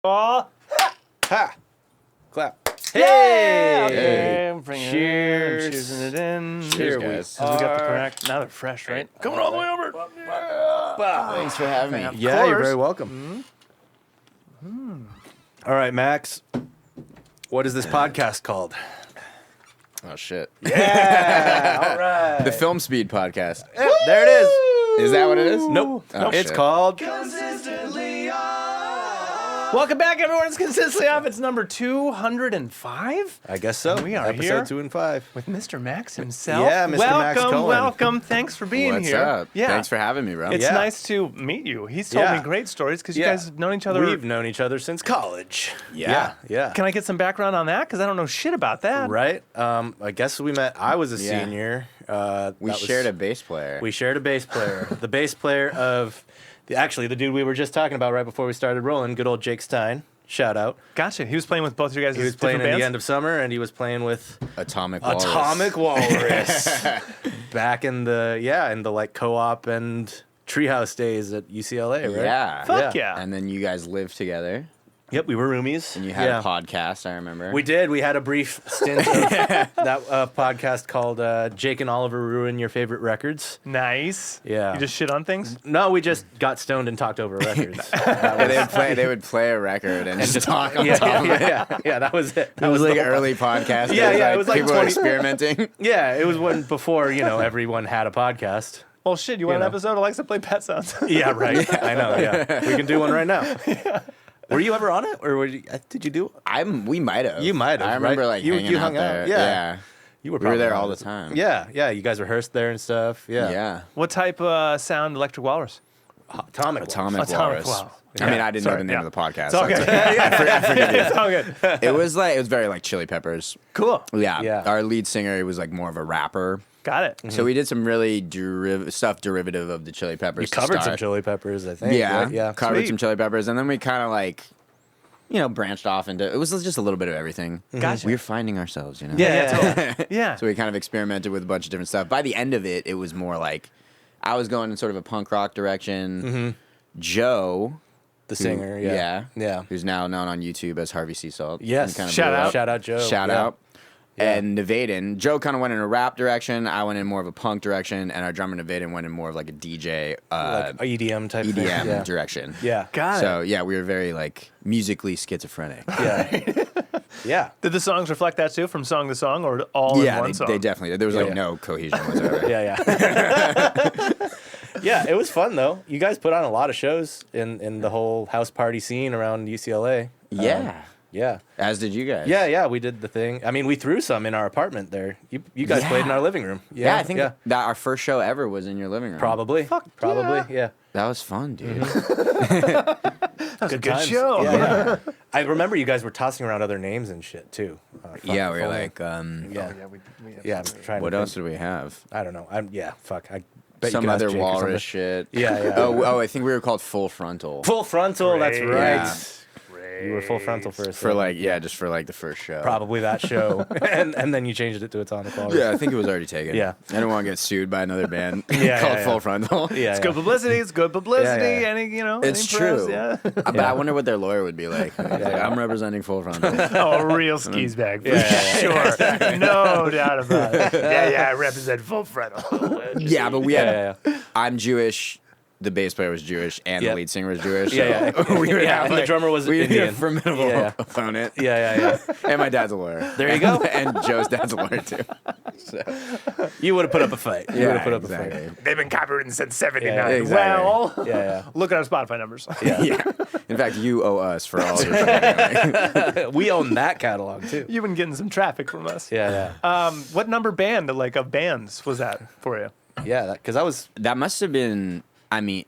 Oh. Ha! Clap. Hey! Okay. Bring Cheers. It in. Cheers it in. Cheers, Here guys. we got the correct. Now they're fresh, right? Coming all the way over. Thanks for having me. Yeah, you're course. very welcome. All right, Max. What is this podcast called? Oh, shit. Yeah. All right. The Film Speed Podcast. There it is. Is that what it is? Nope. Oh, It's shit. called. Welcome back, everyone. It's Consistently Off. It's number 205 I guess so. We are Episode here 2 and 5. with Mr. Max himself. Yeah, Mr. Max Welcome, Cohen. welcome. Thanks for being What's here. up? Yeah. Thanks for having me, bro. It's Yeah. nice to meet you. He's told Yeah. me great stories because you Yeah. guys have known each other. We've known each other since college. Yeah. Yeah. Can I get some background on that? Because I don't know shit about that. Right. I guess we met. I was a Yeah. senior. We shared a bass player. We shared a bass player. The bass player of the dude we were just talking about right before we started rolling. Good old Jake Stein. Shout out. Gotcha. He was playing with both of you guys. He was playing bands? in the End of Summer, and he was playing with Atomic Walrus. Atomic Walrus back in the like co-op and treehouse days at UCLA, right? Yeah. Fuck yeah. And then you guys lived together, Yep, we were roomies. and you had a podcast, I remember. We did. We had a brief stint of that podcast called Jake and Oliver Ruin Your Favorite Records. Nice. Yeah. You just shit on things? No, we just got stoned and talked over records. They would play a record and just talk on top of it. Yeah, that was it. That It was like the whole- early podcast. Yeah, it was like people 20 experimenting. Yeah, it was when before, everyone had a podcast. Well, shit, you want know. an episode of Alexa Play Pet Sounds? Yeah, right. I know, yeah. We can do one right now. Were you ever on it? Or did you do it? We might have. You might have, I remember right? like You hanging hung out out, there. yeah. You We were probably there on all it. the time. Yeah. You guys rehearsed there and stuff. Yeah. Yeah. What type sound Electric Walrus? Atomic Atomic Atomic Walrus. Walrus. I mean, I didn't know Sorry, the name yeah. of the podcast. It's all so good. I forgive you. It's all good. It was very like Chili Peppers. Cool. Yeah. Yeah. Our lead singer, he was like more of a rapper. Got it. So we did some really stuff derivative of the Chili Peppers. You to covered some start. Chili Peppers, I think. Yeah. right? Yeah. Covered Sweet. some Chili Peppers. And then we kind of like, branched off into, it was just a little bit of everything. Gotcha. We were finding ourselves, Yeah. Totally. Yeah. So we kind of experimented with a bunch of different stuff. By the end of it, it was more like, I was going in sort of a punk rock direction. Joe, The who- singer, yeah. Yeah. who's now known on YouTube as Harvey Sea Salt. Yes. He kinda Shout blew out. up. Shout out, Joe. Shout Yeah. out. Yeah. And Nevaden, Joe kind of went in a rap direction. I went in more of a punk direction, and our drummer Nevaden went in more of like a DJ, Like a EDM type EDM thing. Yeah. direction. Yeah. Got it. So yeah, we were very like musically schizophrenic. Yeah. Yeah. Did the songs reflect that too, from song to song, or all in Yeah, one song? they definitely did. There was like Yeah. no cohesion whatsoever. Yeah. Yeah, it was fun though. You guys put on a lot of shows in the whole house party scene around UCLA. Yeah. Yeah. As did you guys. Yeah, we did the thing. I mean, we threw some in our apartment there. You guys Yeah. played in our living room. Yeah, I think that our first show ever was in your living room. Probably. Probably. Yeah. That was fun, dude. That was a good times. show. Yeah. I remember you guys were tossing around other names and shit too. Yeah, we were funny. like, Yeah, I'm trying what to else think. did we have? I don't know. I bet Some you could ask other Jake or something. walrus shit. Yeah. Oh, I think we were called Full Frontal. Full Frontal, that's Great. right. Yeah. You were Full Frontal for a For second. like, just for like the first show. Probably that show. and then you changed it to Atomic Walrus. Yeah, I think it was already taken. Yeah. I didn't want to get sued by another band Yeah, called yeah. Full Frontal. Yeah. It's good publicity. It's good publicity. Yeah, yeah. Any It's any press, true. Yeah. But I wonder what their lawyer would be like. He's like, I'm representing Full Frontal. Oh, a real skis bag for Yeah, sure. No doubt about it. Yeah, I represent Full Frontal. Yeah, but we had. Yeah. I'm Jewish. The bass player was Jewish, and Yeah. the lead singer was Jewish. Yeah, so we would have, and the drummer was we would be a Indian. formidable Yeah. opponent. Yeah. And my dad's a lawyer. There you go. And Joe's dad's a lawyer too. You would have put up a fight. You would have put up a exactly. fight. They've been copywritten since '79. Yeah, exactly. Well, Yeah. look at our Spotify numbers. Yeah. In fact, you owe us for all your shit. We own that catalog too. You've been getting some traffic from us. Yeah. What number band, like of bands, was that for you? Yeah, because I was That must have been, I mean,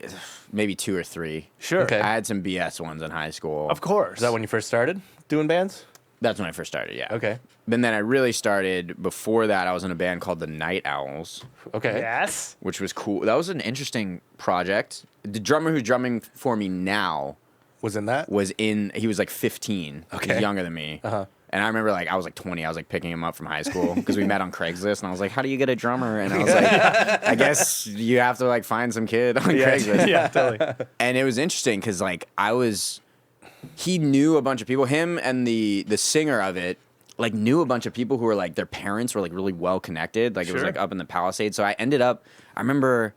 maybe 2 or 3. Sure. Okay. I had some BS ones in high school. Of course. is that when you first started doing bands? That's when I first started, yeah. Okay. But then I really started, before that, I was in a band called the Night Owls, Okay. Yes. which was cool. That was an interesting project. The drummer who's drumming for me now Was in that? he was like 15. Okay. He's younger than me. Uh-huh. And I remember like I was like 20. I was like picking him up from high school because we met on Craigslist. And I was like, how do you get a drummer? And I was like, I guess you have to like find some kid on Craigslist. Yeah, totally. And it was interesting because like I was he knew a bunch of people. Him and the singer of it, like, knew a bunch of people who were like, their parents were like really well connected. Like, it was like up in the Palisades. So I remember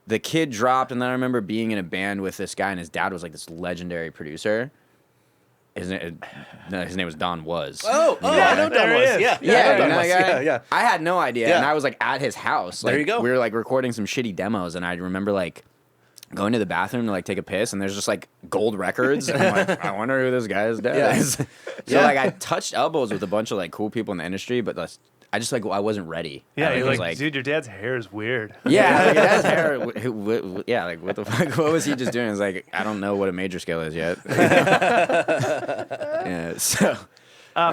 the kid dropped, and then I remember being in a band with this guy, and his dad was like this legendary producer. His name was Don Was. Oh, yeah, I know Don Was. Yeah, Yeah, I know Don you know Was. that guy? Yeah. I had no idea, Yeah. and I was like at his house. Like, There you go. We were like recording some shitty demos, and I remember like going to the bathroom to like take a piss, and there's just like gold records. And I'm like, I wonder who this guy's dad is. So like I touched elbows with a bunch of like cool people in the industry, but I just like I wasn't ready. Yeah, I you're was like, dude, your dad's hair is weird. yeah, like, that's hair. Yeah, like what the fuck? What was he just doing? It's like I don't know what a major scale is yet. Yeah, so. I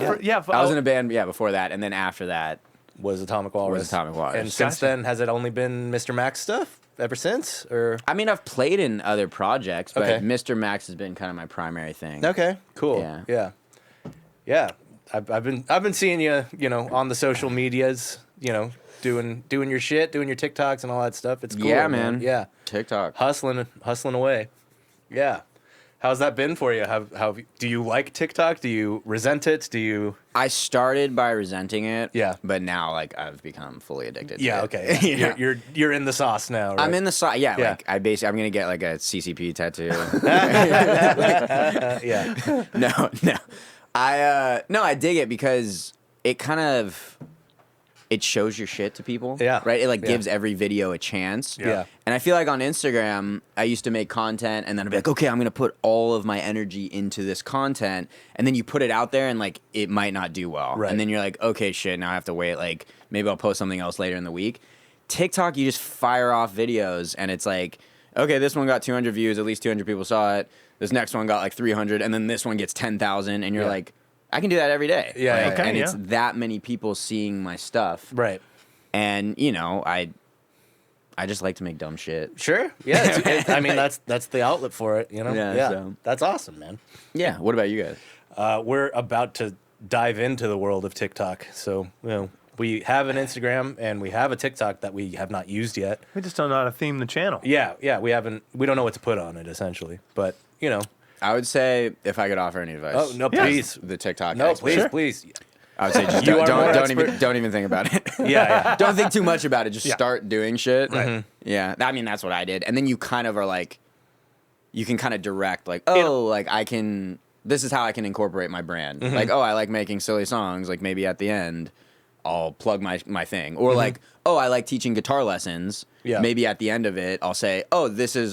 was in a band, before that, and then after that Was Atomic Walrus. And since then, has it only been Mr. Max stuff ever since? Or I mean, I've played in other projects, but Okay. Mr. Max has been kind of my primary thing. okay, cool. Yeah. Yeah. I've been seeing you, on the social medias, doing your shit, doing your TikToks and all that stuff. It's cool. Yeah, man. Yeah. TikTok. Hustling away. Yeah. How's that been for you? How do you like TikTok? Do you resent it? Do you? I started by resenting it. Yeah. But now, like, I've become fully addicted to it. Yeah. Okay. Yeah. You're in the sauce now. Right? I'm in the sauce. Yeah, Yeah. like, I'm gonna get, like, a CCP tattoo. Yeah. No. I dig it because it kind of... It shows your shit to people. Yeah. Right? It, like, Yeah. gives every video a chance. Yeah. And I feel like on Instagram, I used to make content and then I'd be like, okay, I'm going to put all of my energy into this content. And then you put it out there and, like, it might not do well. Right. And then you're like, okay, shit, now I have to wait. Like, maybe I'll post something else later in the week. TikTok, you just fire off videos and it's like, okay, this one got 200 views. At least 200 people saw it. This next one got, like, 300. And then this one gets 10,000. And you're like, I can do that every day. Yeah, Like, okay, and yeah. it's that many people seeing my stuff. Right. And, I just like to make dumb shit. Sure. Yeah. I mean, that's the outlet for it. Yeah, so. That's awesome, man. Yeah. What about you guys? We're about to dive into the world of TikTok. So, we have an Instagram and we have a TikTok that we have not used yet. We just don't know how to theme the channel. Yeah. We don't know what to put on it essentially. But, I would say if I could offer any advice. Oh, no, Yes. please. The TikTok. No, expert, please. I would say just You are more don't even think about it. Yeah. Don't think too much about it. Just Yeah. start doing shit. Right. Yeah. I mean, that's what I did. And then you kind of are like, you can kind of direct like, oh, like this is how I can incorporate my brand. Mm-hmm. Like, oh, I like making silly songs. Like maybe at the end, I'll plug my thing. Mm-hmm. Or like, oh, I like teaching guitar lessons. Yeah. Maybe at the end of it, I'll say, oh,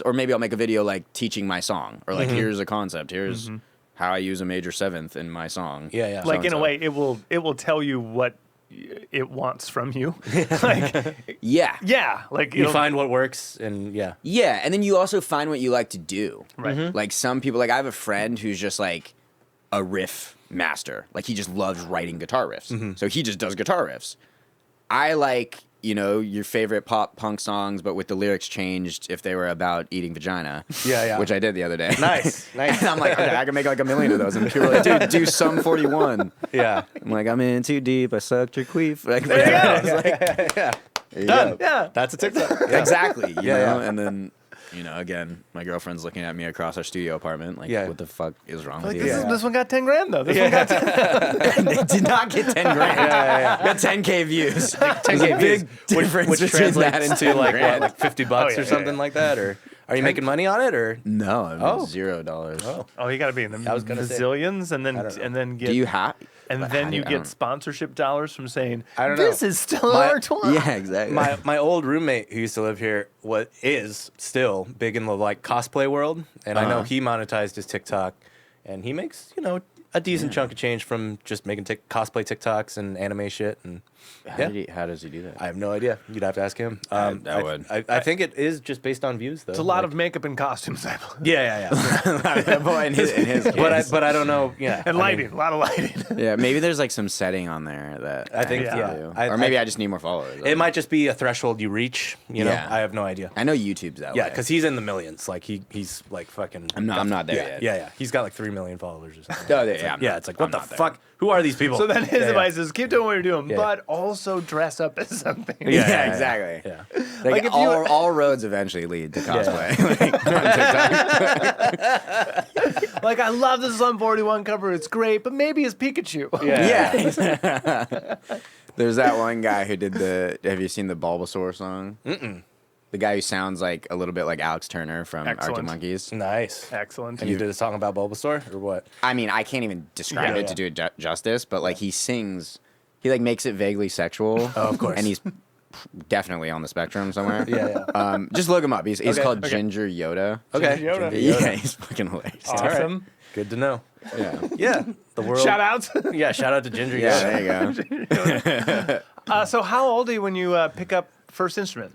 or maybe I'll make a video like teaching my song. Or like, Mm-hmm. here's a concept. Here's how I use a major seventh in my song. Yeah. Like, in a So-and-so. way, it will tell you what it wants from you. Like, Yeah. yeah. Like, You find what works and yeah. Yeah, and then you also find what you like to do. Right. Mhm. Like some people, like I have a friend who's just like a riff master. Like he just loves writing guitar riffs. So he just does guitar riffs. I like, your favorite pop punk songs, but with the lyrics changed if they were about eating vagina. Yeah. Which I did the other day. Nice. And I'm like, okay, I can make like 1 million of those. And people are like, dude, do Sum 41. Yeah. I'm like, I'm in too deep. I sucked your queef. Like, There you go. Yeah. there you Done. go. Yeah. That's a TikTok. Exactly. You Yeah, know? yeah. And then, again, my girlfriend's looking at me across our studio apartment. Like, Yeah. what the fuck is wrong Like, with you? this one got 10 grand, though. This one got 10. They did not get 10 grand. Got 10K views. 10K big views, difference which between that translates and to 10 like grand. what, like $50 Oh, or yeah, something yeah. like that, or are you making money on it, or No, I mean, Oh. $0. oh, Oh, you got to be in the I was gonna say. bazillions, and I don't know. then get Do you have? and but then how do you I get don't- sponsorship dollars from saying, I don't know. This is still My- our tour. Yeah, exactly. my old roommate who used to live here is still big in the like cosplay world, and I know Uh-huh. he monetized his TikTok, and he makes a decent chunk of change from just making cosplay TikToks and anime shit. And How does he do that? I have no idea. You'd have to ask him. I would. I think it is just based on views, though. It's a lot of makeup and costumes, I believe. Yeah. Boy, in his case. but I don't know. Yeah, And I lighting, mean, a lot of lighting. Yeah, maybe there's like some setting on there that I think, have to yeah. do. I- or maybe I just need more followers. it might just be a threshold you reach. Yeah. I have no idea. I know YouTube's that way. Yeah, because he's in the millions. Like he's like fucking. I'm not there yet. Yeah. He's got like 3 million followers or something. Oh, yeah, It's yeah, like, I'm yeah, not- it's like what I'm the not there. fuck? Who are these people? So then his Yeah, advice is keep doing what you're doing, Yeah. but also dress up as something. Yeah, exactly. Yeah. Like, Like, if all, you- all roads eventually lead to cosplay. Like, on TikTok. Like, I love the Sum 41 cover. It's great, but maybe it's Pikachu. Yeah. There's that one guy who did have you seen the Bulbasaur song? Mm-mm. The guy who sounds like a little bit like Alex Turner from Arctic Monkeys. Nice. Excellent. And you did a song about Bulbasaur or what? I mean, I can't even describe it to do it justice, but like he sings, he like makes it vaguely sexual. Oh, of course. And he's definitely on the spectrum somewhere. Yeah. Just look him up. He's called Ginger Yoda. Okay. Ginger Yoda. Yeah, he's fucking hilarious. Awesome. Right. Good to know. Yeah. Yeah. The world. Shout out. Yeah. Shout out to Ginger. Yeah, there you go. So how old are you when you pick up first instrument?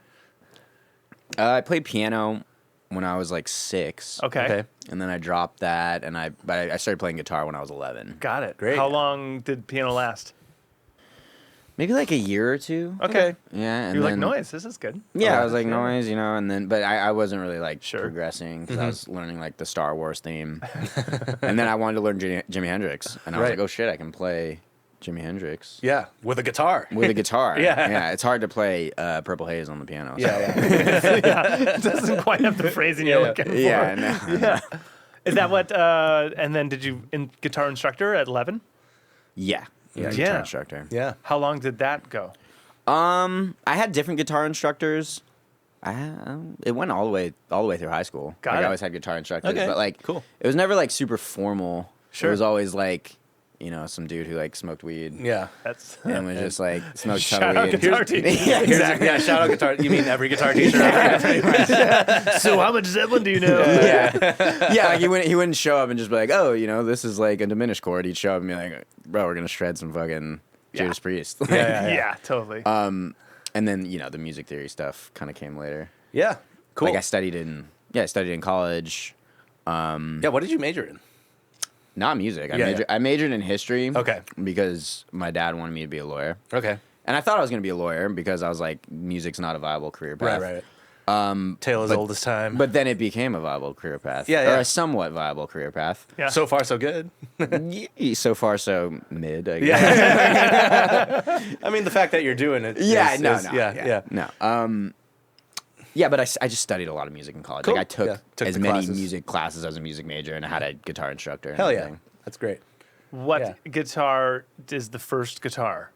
I played piano when I was like 6. Okay. And then I dropped that, and I started playing guitar when I was 11. Got it. Great. How long did piano last? Maybe like a year or 2. Okay. Yeah. And You're like, then, noise, this is good. Yeah, I was like noise, and then, but I wasn't really like Sure. progressing because I was learning like the Star Wars theme, and then I wanted to learn Jimi Hendrix, and I was Right. like, oh shit, I can play Jimi Hendrix Yeah. With a guitar. with a guitar. Yeah. It's hard to play Purple Haze on the piano. So. Yeah. It doesn't quite have the phrasing you're looking for. Yeah. No. Yeah. Is that what, and then did you, guitar instructor at 11? Yeah. Yeah. Guitar instructor. Yeah. How long did that go? I had different guitar instructors. It went all the way through high school. Got like, it. I always had guitar instructors, Okay, but like, cool. It was never like super formal. Sure. It was always like, some dude who like smoked weed. Yeah. That's And was just like smoked shout ton out of weed. guitar teacher. Yeah, exactly. Yeah. Shout out guitar. You mean every guitar teacher? Out there? So how much Zeppelin do you know? Yeah, like he wouldn't show up and just be like, oh, this is like a diminished chord. He'd show up and be like, bro, we're gonna shred some fucking Judas Priest. Yeah, totally. And then the music theory stuff kind of came later. Yeah. Cool. Like I studied in college. Yeah. What did you major in? Not music. Yeah. I majored in history. Okay. Because my dad wanted me to be a lawyer. Okay. And I thought I was going to be a lawyer because I was like, music's not a viable career path. Right. Tale as old as time. But then it became a viable career path. Yeah. Or a somewhat viable career path. Yeah. So far, so good. So far, so mid, I guess. I mean, the fact that you're doing it. Yeah, is- no. Yeah. Yeah, but I just studied a lot of music in college. Cool. Like I took, Took as the many classes. music classes as a music major, and I had a guitar instructor. And Hell yeah. everything. That's great. What guitar is the first guitar?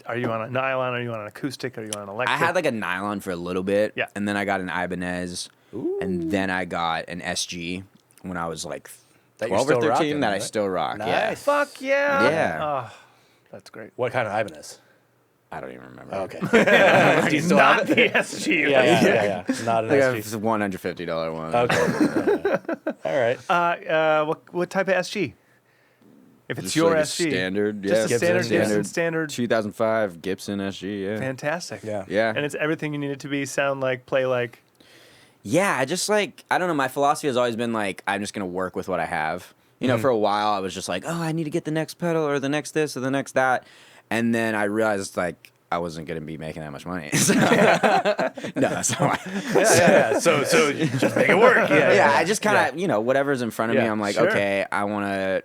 Are you on a nylon? Are you on an acoustic? Are you on an electric? I had like a nylon for a little bit. Yeah. And then I got an Ibanez. And then I got an SG when I was like That you're 12 or still 13 rocking, that I right? still rock. Nice. Yeah. Fuck yeah. Yeah. Oh, that's great. What kind of Ibanez? I don't even remember. Okay. Do you still Not have the it? SG. Yeah. Not an Like a SG. $150 one. Okay. All right. What type of SG? If it's Just your like a SG. standard, Just yeah. a standard Gibson, Gibson standard. 2005 Gibson SG, yeah. Fantastic. Yeah. Yeah. And it's everything you need it to be, sound like, play like. Yeah, I just like, I don't know, my philosophy has always been like, I'm just going to work with what I have. For a while I was just like, oh, I need to get the next pedal or the next this or the next that. And then I realized like, I wasn't going to be making that much money. So- no, that's not why. Yeah. So just make it work. Yeah, I just kind of, whatever's in front of me, Yeah, I'm like, sure. okay, I want to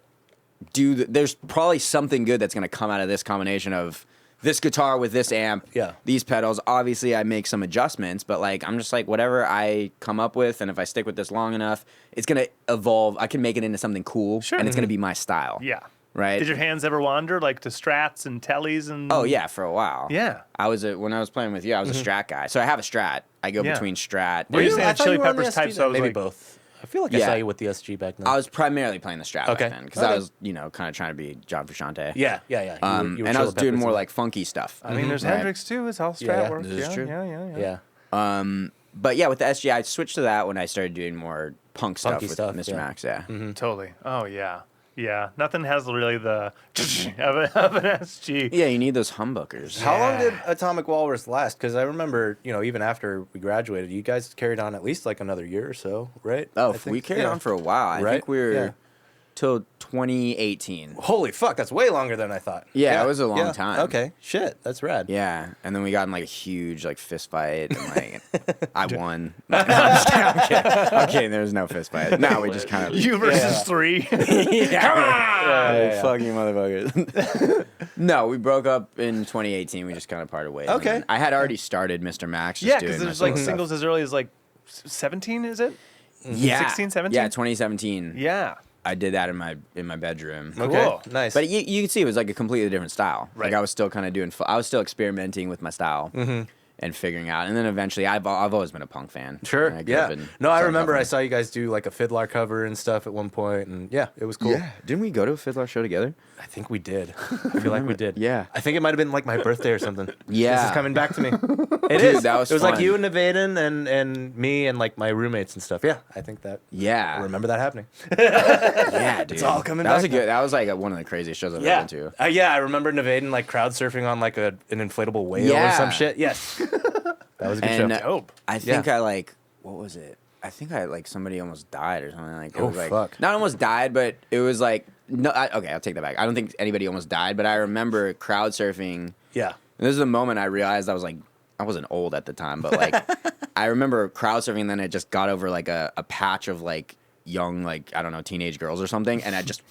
there's probably something good that's going to come out of this combination of this guitar with this amp, these pedals. Obviously, I make some adjustments, but like I'm just like whatever I come up with, and if I stick with this long enough, it's going to evolve. I can make it into something cool, Sure. and it's going to be my style. Yeah. Right? Did your hands ever wander like to Strats and Tellys and? Oh yeah, for a while. Yeah. When I was playing with you, I was a Strat guy. So I have a Strat. I go Yeah. between Strat. Were you and- saying I thought Chili you were on the Peppers SG type, so I was maybe like- both. I feel like I Yeah. saw you with the SG back then. I was primarily playing the Strat Okay. back then because Okay. I was, kind of trying to be John Frusciante. Yeah. You were And Chili I was Peppers doing more and- like funky stuff. I mean, there's Right. Hendrix too. It's how Strat Yeah, works. this is true. Yeah. Yeah. But yeah, with the SG, I switched to that when I started doing more punk stuff Funky with stuff, Mr. yeah. Max. Yeah. Totally. Oh yeah. Yeah. Nothing has really the of an SG. Yeah, you need those humbuckers. How long Yeah. did Atomic Walrus last? Because I remember, even after we graduated, you guys carried on at least like another year or so, right? Oh, I think. we carried Yeah. on for a while. I Right? think we were Yeah. till 2018. Holy fuck, that's way longer than I thought. Yeah, it was a long time. Okay, shit, that's rad. Yeah, and then we got in like a huge like fist fight, and like I won. No, I'm kidding. I'm kidding. There was no fist fight. No, we just kind of You versus three. Come on, fuck you, motherfuckers. No, we broke up in 2018. We just kind of parted ways. Okay. And I had already started Mr. Max. Just Yeah, doing because my there's like solo stuff. singles as early as like 17, is it? Yeah, 16, 17? Yeah, 2017. Yeah. I did that in my bedroom. Okay, Cool. nice. But you can see it was like a completely different style. Right. Like I was still kind of I was still experimenting with my style and figuring out. And then eventually, I've always been a punk fan. Sure. I grew up Yeah. in No, I Southern remember I California. saw you guys do like a Fiddler cover and stuff at one point, and yeah, it was cool. Yeah. Didn't we go to a Fiddler show together? I think we did. I feel like we did. Yeah. I think it might have been like my birthday or something. Yeah. This is coming back to me. It Dude, is. that was It was like fun. you and Nevaden and me and like my roommates and stuff. Yeah, I think that. Yeah. I remember that happening. Yeah, dude. all coming that was back a good. That was like one of the craziest shows I've Yeah. ever been to. Yeah, I remember Nevaden like crowd surfing on like an inflatable whale or Yeah. some shit. Yes. That was a good And show. Dope. I think what was it? I think somebody almost died or something like. It Oh, was like, fuck. Not almost died, but it was like no. Okay, I'll take that back. I don't think anybody almost died, but I remember crowd surfing. Yeah. And this is the moment I realized I wasn't old at the time, but like I remember crowd surfing. And then it just got over like a patch of like young, like I don't know, teenage girls or something, and I just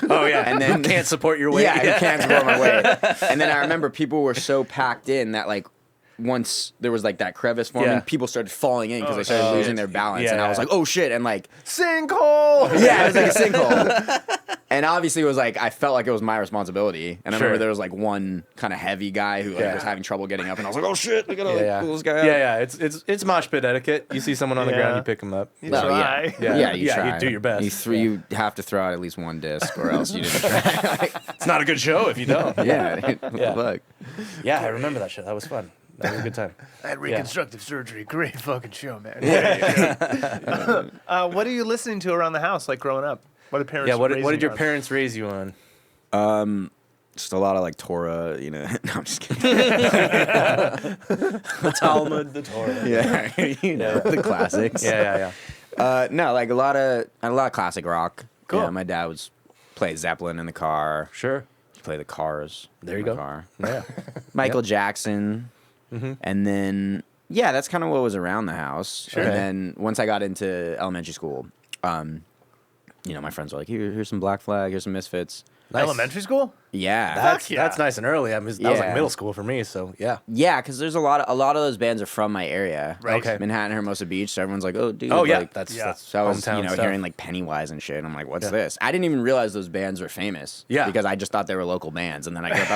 Oh yeah. And then- can't support your weight. yeah, I can't support my weight. And then I remember people were so packed in that like once there was like that crevice forming, Yeah. people started falling in because Oh, they started shit. losing their balance, Yeah, and I was yeah. like, oh shit, and like Sinkhole. yeah, it was like a sinkhole. And obviously, it was like I felt like it was my responsibility. And I remember Sure. there was like one kind of heavy guy who like Yeah. was having trouble getting up, and I was like, "Oh shit, we gotta Yeah, yeah. pull this guy up." Yeah. It's mosh pit etiquette. You see someone on the Yeah. ground, you pick them up. You Well, try. Yeah. you Yeah, try. you do your best. You have to throw out at least one disc, or else you didn't try. It's not a good show if you don't. yeah, dude, Yeah. look. Yeah, I remember that shit. That was fun. That was a good time. I had reconstructive surgery. Great fucking show, man. What are you listening to around the house, like growing up? What did parents? Yeah, what raise did you your on? parents raise you on? Just a lot of like Torah, you know. No, I'm just kidding. The Talmud, the Torah. Yeah, you know the classics. Yeah. No, like a lot of classic rock. Cool. Yeah, my dad was play Zeppelin in the car. Sure. Play the Cars. There you in the go. Car. Yeah. Michael Jackson, and then yeah, that's kind of what was around the house. Sure. And then once I got into elementary school, you know, my friends were like, here's some Black Flag, here's some Misfits. Nice. Elementary school? Yeah, That's yeah. that's nice and early. That was like Yeah. middle school for me. So yeah. yeah, because there's a lot of those bands are from my area, Right. Okay. Manhattan, Hermosa Beach. So everyone's like, oh, dude. Oh yeah, like, that's Yeah. So I was, hometown you know, stuff. hearing like Pennywise and shit. I'm like, what's Yeah. this? I didn't even realize those bands were famous. Yeah. Because I just thought they were local bands. And then I grew up,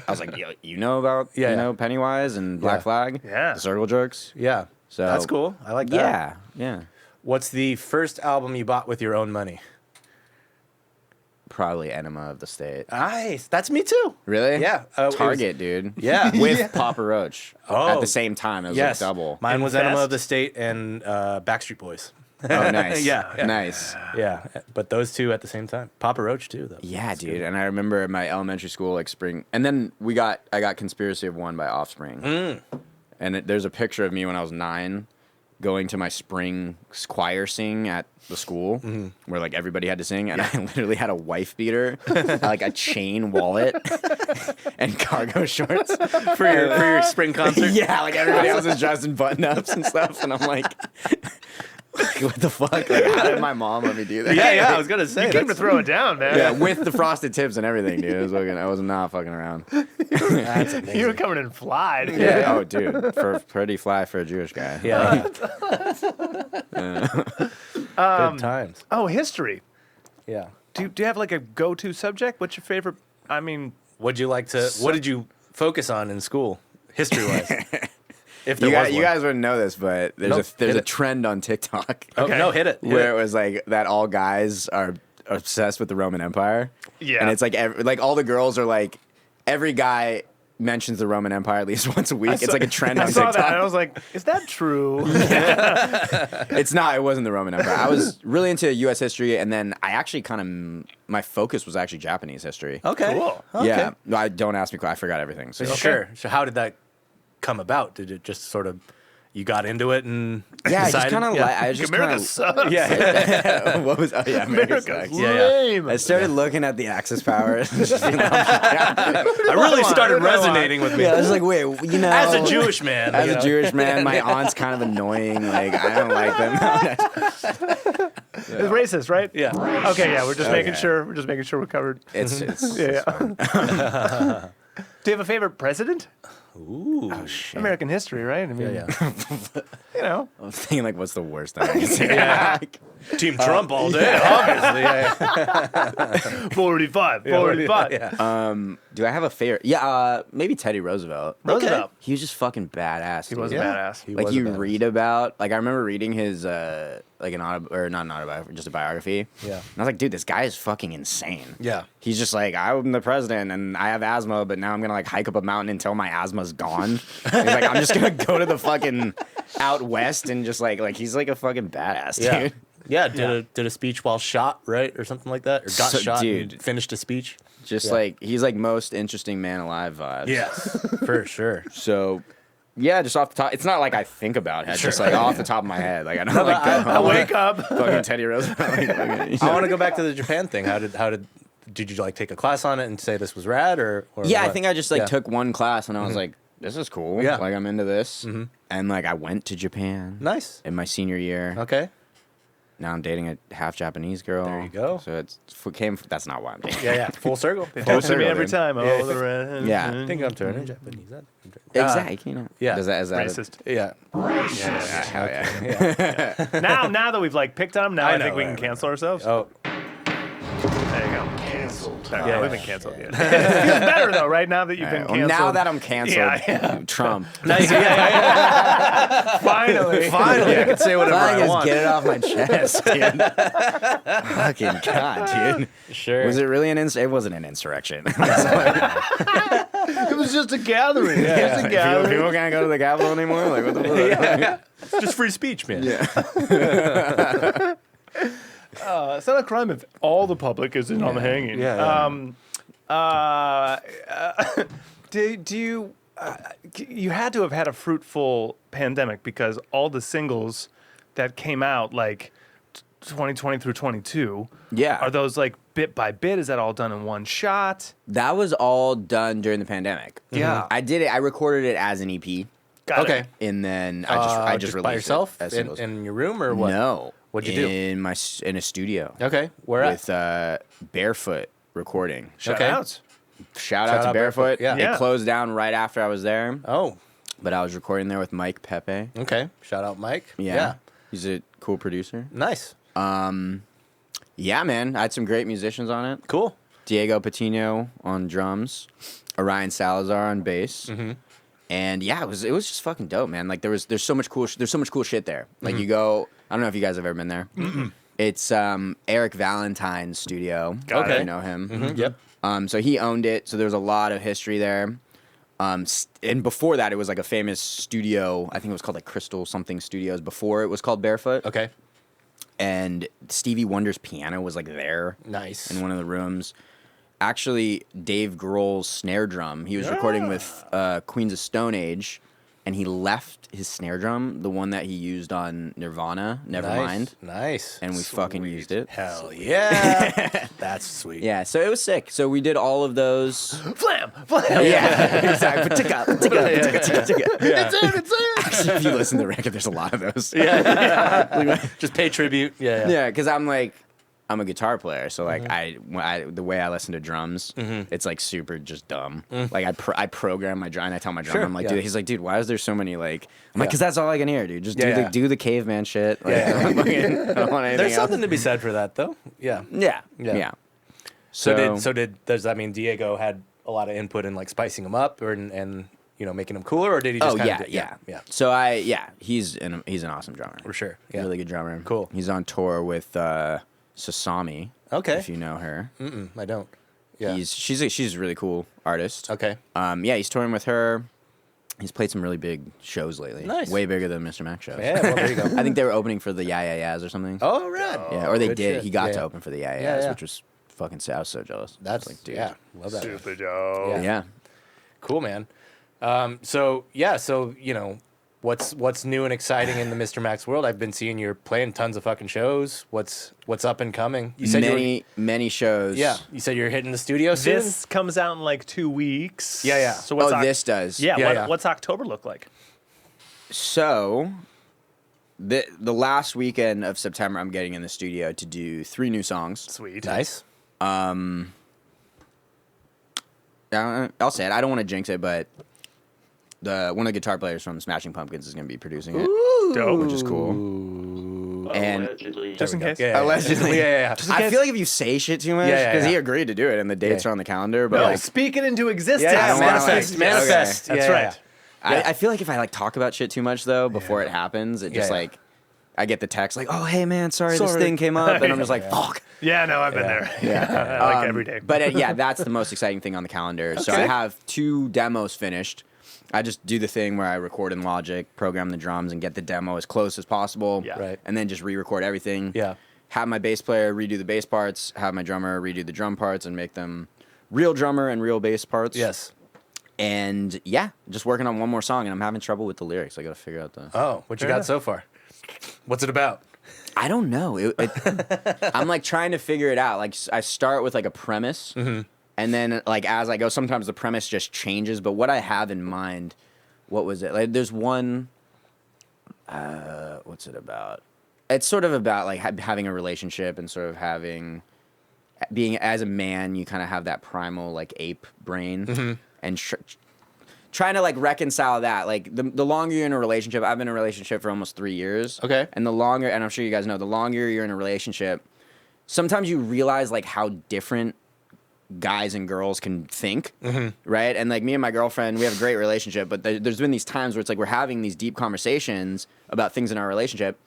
I was like, you know about Yeah. you know Pennywise and Black Yeah. Flag, Yeah. the Circle Jerks. Yeah. So That's cool. I like that. Yeah, yeah. What's the first album you bought with your own money? Probably Enema of the State. Nice. That's me too. Really? Yeah. It was- Target, dude. Yeah. With Papa Roach. Oh. At the same time, it was Yes. like double. Mine was Enema Invest. of the State and Backstreet Boys. Oh, nice. Yeah. Nice. Yeah. But those two at the same time. Papa Roach too, though. Yeah, That's dude. good. And I remember at my elementary school, like spring, and then I got Conspiracy of One by Offspring. And there's a picture of me when I was 9 going to my spring choir sing at the school where like everybody had to sing, and I literally had a wife beater, like a chain wallet, and cargo shorts For your spring concert. yeah, like everybody else is dressed in button ups and stuff, and I'm like, what the fuck? Like, how did my mom let me do that? Yeah. I was gonna say. You came to that's- throw it down, man. Yeah, with the frosted tips and everything, dude. I was not fucking around. That's amazing. You were coming in fly. dude. Yeah. Oh, dude, pretty fly for a Jewish guy. Yeah. Good times. Oh, history. Yeah. Do you have like a go-to subject? What's your favorite? I mean, What did you focus on in school, history wise? If there You was guys, you one. guys wouldn't know this, but there's Nope, there's hit a it. trend on TikTok Oh, Okay. no, hit it. where it was like that all guys are obsessed with the Roman Empire. Yeah. And it's like like all the girls are like every guy mentions the Roman Empire at least once a week. It's like a trend I on saw TikTok. that and I was like, is that true? It's not. It wasn't the Roman Empire. I was really into U.S. history, and then I actually my focus was actually Japanese history. Okay. Cool. Okay. Yeah. No, I don't ask me. I forgot everything. So. Sure. So how did that come about? Did it just sort of you got into it and Yeah, I just decided? kind of Yeah. I just America kind sucks. Yeah. what was? Oh yeah, America America's sucks. Yeah. lame. I started looking at the Axis powers. I I really started resonating with me. was like, wait, you know, As a Jewish man. as you a know? Jewish man, my aunt's kind of annoying. Like, I don't like them. It's racist, right? Yeah. Okay, yeah, we're just making Okay. sure. We're just making sure we're covered. It's Yeah. yeah. Do you have a favorite president? Ooh. oh shit. American history, right? I mean, Yeah. you know. I was thinking like, what's the worst thing I can say? Yeah. Team Trump all day, obviously. Yeah. 45. Yeah. Do I have a favorite? Yeah, maybe Teddy Roosevelt. Roosevelt. He was just fucking badass. He was dude. a badass. He Like was you a badass. read about, like I remember reading his like not an autobiography, just a biography. Yeah. And I was like, dude, this guy is fucking insane. Yeah. He's just like, I'm the president and I have asthma, but now I'm gonna like hike up a mountain until my asthma's gone. He's like, I'm just gonna go to the fucking out west and just like he's like a fucking badass, Yeah. dude. Yeah, did a speech while shot, right? Or something like that. Or got So- shot dude. and finished a speech. Just Yeah. like he's like most interesting man alive vibes. Yes. For sure. So yeah, just off the top, it's not like I think about it. It's just like off the top of my head. Like I don't like go I wake up. fucking Teddy Roosevelt. Like, fucking- I want to go back to the Japan thing. How did you like take a class on it and say this was rad or Yeah, I what? think I just like Yeah. took one class and I was like, this is cool. Yeah. Like I'm into this. And like I went to Japan Nice. in my senior year. Okay. Now I'm dating a half Japanese girl. There you go. So that's not why I'm dating. Yeah, yeah. Full circle. They Full toast to me circle, every dude. time. Yeah. Oh, the red. Yeah. I think I'm turning Japanese. Exactly. You know. yeah. Is that Racist. Yeah. hell yeah. Now that we've like picked on him, now I know, think we can right, cancel ourselves. Oh. There you go. Canceled. Yeah. We've been canceled. Yeah. It feels better though, right? Now that you've been Well, canceled. now that I'm canceled, Yeah. Trump. Nice. Finally. Finally, I can say whatever I Just want. get it off my chest, dude. Fucking God, dude. Sure. Was it really it wasn't an insurrection. It was just a gathering. Just a People, gathering. people can't go to the Capitol anymore. Like what the fuck? It's just free speech, man. Yeah. It's not a crime if all the public is in on the hanging. Yeah, Do you? You had to have had a fruitful pandemic because all the singles that came out like 2020 through 22. Yeah. Are those like bit by bit? Is that all done in one shot? That was all done during the pandemic. Yeah. I did it. I recorded it as an EP, Got Okay. it. and then I just released by yourself it as in, singles. in your room or what? No. What'd you do? In a studio Okay. Where with Barefoot recording. Shout Okay. outs. Shout out to out Barefoot. Barefoot, yeah. Yeah. It closed down right after I was there, Oh. but I was recording there with Mike Pepe. Okay. Shout out, Mike. Yeah. He's a cool producer. Nice. Yeah, man. I had some great musicians on it. Cool. Diego Patino on drums, Orion Salazar on bass. And yeah, it was just fucking dope, man. Like there's so much cool shit there. Like you go, I don't know if you guys have ever been there. It's Eric Valentine's studio. Got if it. you know him. Yep. So he owned it. So there's a lot of history there. And before that, it was like a famous studio. I think it was called like Crystal something Studios before it was called Barefoot. Okay. And Stevie Wonder's piano was like there Nice. in one of the rooms. Actually, Dave Grohl's snare drum, he was recording with Queens of Stone Age, and he left his snare drum, the one that he used on Nirvana, Nevermind, Nice. and we fucking used it. Hell yeah. That's sweet. Yeah, so it was sick. So we did all of those. Flam. Yeah, exactly. Patika. It's in. Actually, if you listen to the record, there's a lot of those. Yeah. Just pay tribute. Yeah. Yeah, because I'm a guitar player, so like the way I listen to drums, it's like super just dumb. Like I program my drum, and I tell my drummer, Sure, I'm like, yeah. dude, he's like, dude, why is there so many like? I'm like, because that's all I can hear, dude. Just Yeah. do the caveman shit. Like, Yeah. I don't want anything There's else. something to be said for that, though. Yeah. Yeah. Yeah. So does that mean Diego had a lot of input in like spicing them up and making them cooler, or did he just Oh kind yeah, of yeah. So he's an awesome drummer. For sure. Yeah. Really good drummer. Cool. He's on tour with Sasami. Okay. If you know her. I don't. Yeah. She's a really cool artist. Okay. Yeah, he's touring with her. He's played some really big shows lately. Nice. Way bigger than Mr. Mac shows. Yeah, well, there you go. I think they were opening for the Yeah Yeah Yeahs or something. Oh, rad. Yeah, or they Good did. shit. He got Yeah. to open for the Yeah Yeah, Yeahs, yeah. which was fucking sad. I was so jealous. That's like, dude. yeah. Love that. Super Joe. Yeah. Yeah. Cool, man. So what's new and exciting in the Mr. Max world? I've been seeing you're playing tons of fucking shows. What's up and coming? You said Many shows. you said you're hitting the studio soon. This comes out in like 2 weeks. Yeah, yeah. So what's This does. Yeah, Yeah. what's October look like? So, the last weekend of September, I'm getting in the studio to do 3 new songs. Sweet. Nice. I'll say it. I don't want to jinx it, but one of the guitar players from Smashing Pumpkins is going to be producing it, Dope. which is cool. And Allegedly. Just in case. allegedly, Yeah. Just in I case. feel like if you say shit too much, Yeah, because yeah. he agreed to do it, and the dates Yeah. are on the calendar, but No, like, speak it into existence. Yeah, I don't wanna, manifest. like- Manifest. That's Yeah, right. I feel like if I like talk about shit too much though before it happens, it just Yeah. like I get the text like, "Oh, hey man, sorry this Sorry. thing came up," and I'm just like, "Fuck." Yeah, no, I've been there. Yeah. Like every day. But yeah, that's the most exciting thing on the calendar. So I Okay. have 2 demos finished. I just do the thing where I record in Logic, program the drums, and get the demo as close as possible. Yeah. Right. And then just re-record everything. Yeah. Have my bass player redo the bass parts, have my drummer redo the drum parts, and make them real drummer and real bass parts. Yes. And yeah, just working on one more song, and I'm having trouble with the lyrics. I got to figure out the. Oh, what you Fair got enough. so far? What's it about? I don't know. I'm like trying to figure it out. Like I start with like a premise, and then like as I go, sometimes the premise just changes. But what I have in mind, what was it? Like there's one. What's it about? It's sort of about like having a relationship and sort of being as a man, you kind of have that primal like ape brain, and trying to like reconcile that. Like the longer you're in a relationship, I've been in a relationship for almost 3 years. Okay. And the longer, and I'm sure you guys know, the longer you're in a relationship, sometimes you realize like how different guys and girls can think, right? And like me and my girlfriend, we have a great relationship, but there's been these times where it's like we're having these deep conversations about things in our relationship,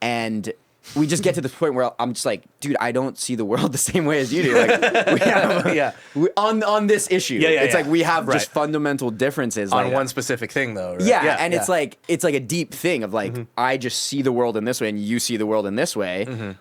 and we just get to the point where I'm just like, dude, I don't see the world the same way as you do. Like, we have, on this issue, it's like we have just fundamental differences On like, one specific thing, though. Right? Yeah, and it's like a deep thing of like I just see the world in this way and you see the world in this way.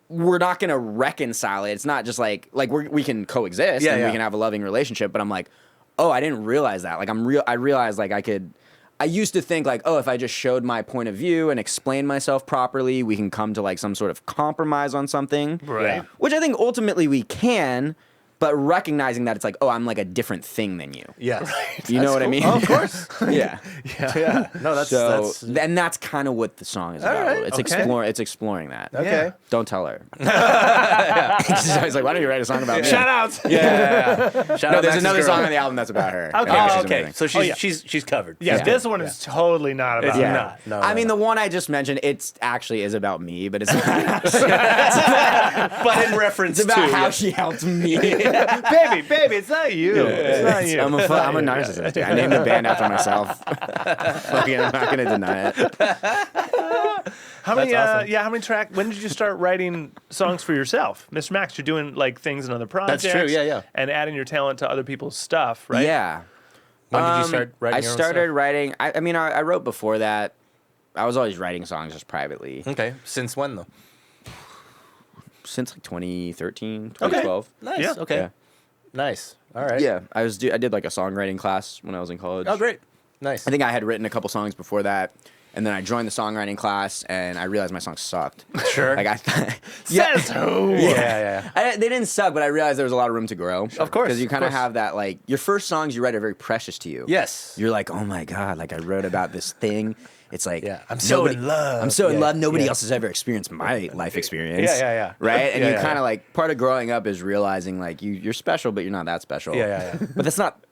We're not gonna reconcile it. It's not just like we can coexist and we can have a loving relationship. But I'm like, oh, I didn't realize that. Like I realized like I used to think like, oh, if I just showed my point of view and explained myself properly, we can come to like some sort of compromise on something. Right. Yeah. Which I think ultimately we can, but recognizing that it's like, oh, I'm like a different thing than you. Yes. You know what I mean? Oh, of course. Yeah. Yeah. No, that's And that's kind of what the song is about. right, It's okay. exploring that. okay. Don't tell her. She's like, why don't you write a song about me? Shout outs. Yeah. Shout No, out there's Max's another girl. song on the album that's about her. Okay. And Oh, she's okay. amazing. So she's covered. Yeah, Yeah. this one is totally not about It's that. not. No. I mean, the one I just mentioned, it's actually is about me, but it's but in reference it's about to how she helped me. baby, it's not you. It's not you. I'm a narcissist. Dude. I named the band after myself. Fucking, I'm not gonna deny it. How many? That's awesome. How many track? When did you start writing songs for yourself, Mr. Max? You're doing like things in other projects. true, yeah. And adding your talent to other people's stuff, right? Yeah. When did you start writing I your own started stuff? writing. I mean, I wrote before that. I was always writing songs just privately Okay. Since when, though? since like 2013, 2012. Nice. Yeah. Okay. Yeah. Nice. All right. Yeah, I did like a songwriting class when I was in college. Oh, great. Nice. I think I had written a couple songs before that, and then I joined the songwriting class, and I realized my songs sucked. Sure. Like I thought, Says who? yeah. they didn't suck, but I realized there was a lot of room to grow. Of course, because you of kind of course. have that like your first songs you write are very precious to you. Yes. You're like, oh my god, like I wrote about this thing. It's like, Yeah, I'm so in love. I'm so in Yeah, love. Nobody yeah. else has ever experienced my life experience. Yeah. Right? And Yeah, you yeah, kind of yeah. like, part of growing up is realizing like you're special, but you're not that special. Yeah. But that's not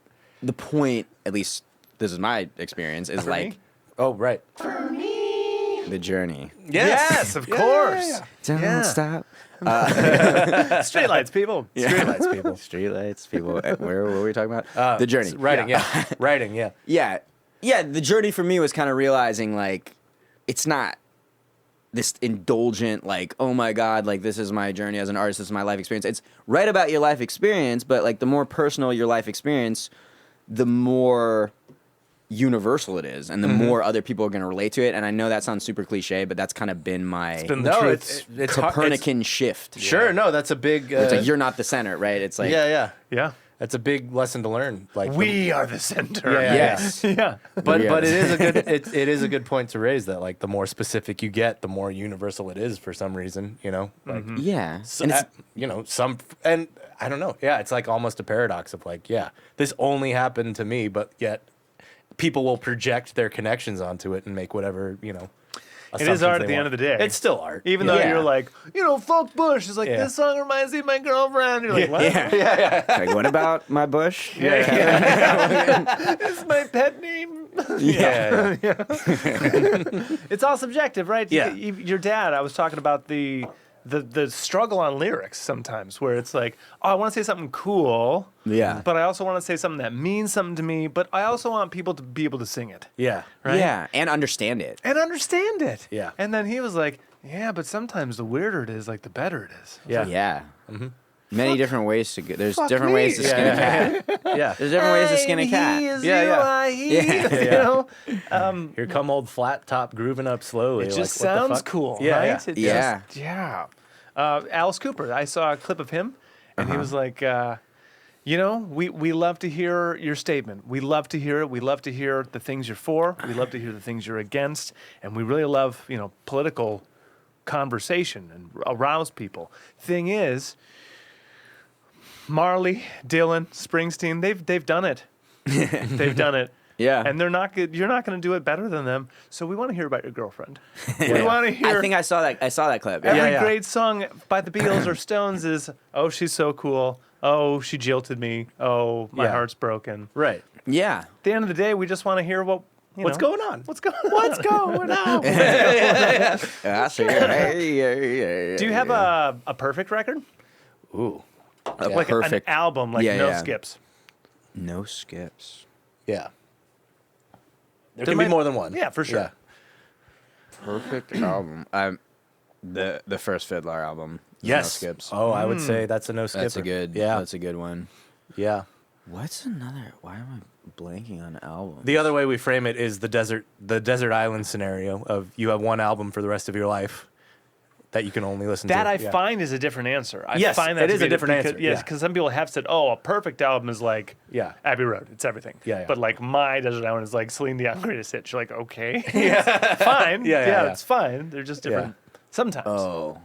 the point, at least this is my experience, is For like me? Oh, right. the journey. Yes, of course. Don't Yeah. stop. Straight lights, people. Streetlights, people. Streetlights, people. Where were we talking about? The journey. Writing, yeah. Writing, yeah. Yeah, the journey for me was kind of realizing like it's not this indulgent like, oh my god, like this is my journey as an artist, this is my life experience. It's write about your life experience, but like the more personal your life experience, the more universal it is and the more other people are going to relate to it. And I know that sounds super cliche, but that's kind of been my been the No, truth. it's hard- Copernican shift. Sure, no, that's a big. It's like you're not the center, right? It's like yeah. Yeah. That's a big lesson to learn. Like We are the center. Yeah, yes. Yeah. but Yeah. but it is a good it is a good point to raise that like the more specific you get, the more universal it is for some reason. You know, like Yeah. so, And it's, you know some and I don't know. Yeah, it's like almost a paradox of like this only happened to me, but yet people will project their connections onto it and make whatever It is art at the end of the day. It's still art. Even though Yeah. you're like, fuck Bush. It's like, Yeah. this song reminds me of my girlfriend. You're like, what? like, what about my bush? It's my pet name. Yeah. It's all subjective, right? Yeah. Your dad, I was talking about the struggle on lyrics sometimes, where it's like, oh, I want to say something cool, Yeah. but I also want to say something that means something to me, but I also want people to be able to sing it, Yeah. right? Yeah, and understand it. And understand it. Yeah. And then he was like, yeah, but sometimes the weirder it is, like the better it is. Yeah. Yeah. Many different ways to go. There's Fuck different me. ways to skin a cat. Yeah. There's different ways to skin a cat. He is Yeah, you, yeah. I, he, Yeah. you know? Here come old flat top grooving up slowly. It just like, what the sounds fuck? cool, Yeah, right? yeah. It Yeah. Just, yeah. Alice Cooper, I saw a clip of him, and he was like, you know, we love to hear your statement. We love to hear it. We love to hear the things you're for. We love to hear the things you're against. And we really love, you know, political conversation and arouse people. Thing is, Marley, Dylan, Springsteen, they've done it. They've done it. Yeah. And they're not good. You're not going to do it better than them. So we want to hear about your girlfriend. We want to hear. I think I saw that clip. Every Yeah, yeah. great song by the Beatles or Stones is, oh, she's so cool. Oh, she jilted me. Oh, my Yeah. heart's broken. Right. Yeah. At the end of the day, we just want to hear What's going on? What's going on? What's going on? Yeah, I see. Do you have a perfect record? Ooh. Like perfect an album, like Yeah, no yeah. skips. No skips. Yeah. There There can be might- more than one. Yeah, for sure. Yeah. Perfect album. The first Fiddler album. Yes. No skips. Oh, I would say that's a no skipper. That's a good. Yeah. That's a good one. Yeah. What's another? Why am I blanking on albums? The other way we frame it is the desert island scenario of you have one album for the rest of your life that you can only listen That to. I Yeah. find is a different answer. I Yes, find that it to is be a different answer, Yes, yeah. because some people have said, "Oh, a perfect album is like Yeah. Abbey Road. It's everything." Yeah, yeah. But like my Desert Island is like Celine Dion greatest hit. You're like, okay, yeah, fine, Yeah. it's fine. They're just different sometimes. Oh.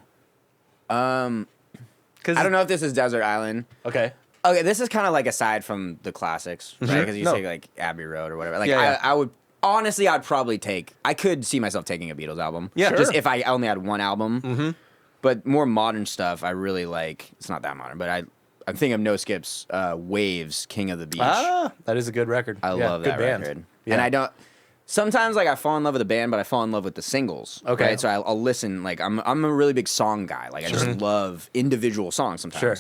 Because I don't know if this is Desert Island. Okay. Okay, this is kind of like aside from the classics, right? Because you No. say like Abbey Road or whatever. Like Yeah, yeah. I would honestly, I'd probably take. I could see myself taking a Beatles album. Yeah. Just Sure. if I only had one album. Mm-hmm. But more modern stuff, I really like. It's not that modern, but I'm thinking of No Skips. Waves, King of the Beach. Ah, that is a good record. I Yeah, love good that band. record. Yeah. And I don't. Sometimes like I fall in love with the band, but I fall in love with the singles. Okay. Right? So I'll listen. Like I'm a really big song guy. Like I just love individual songs sometimes. Sure.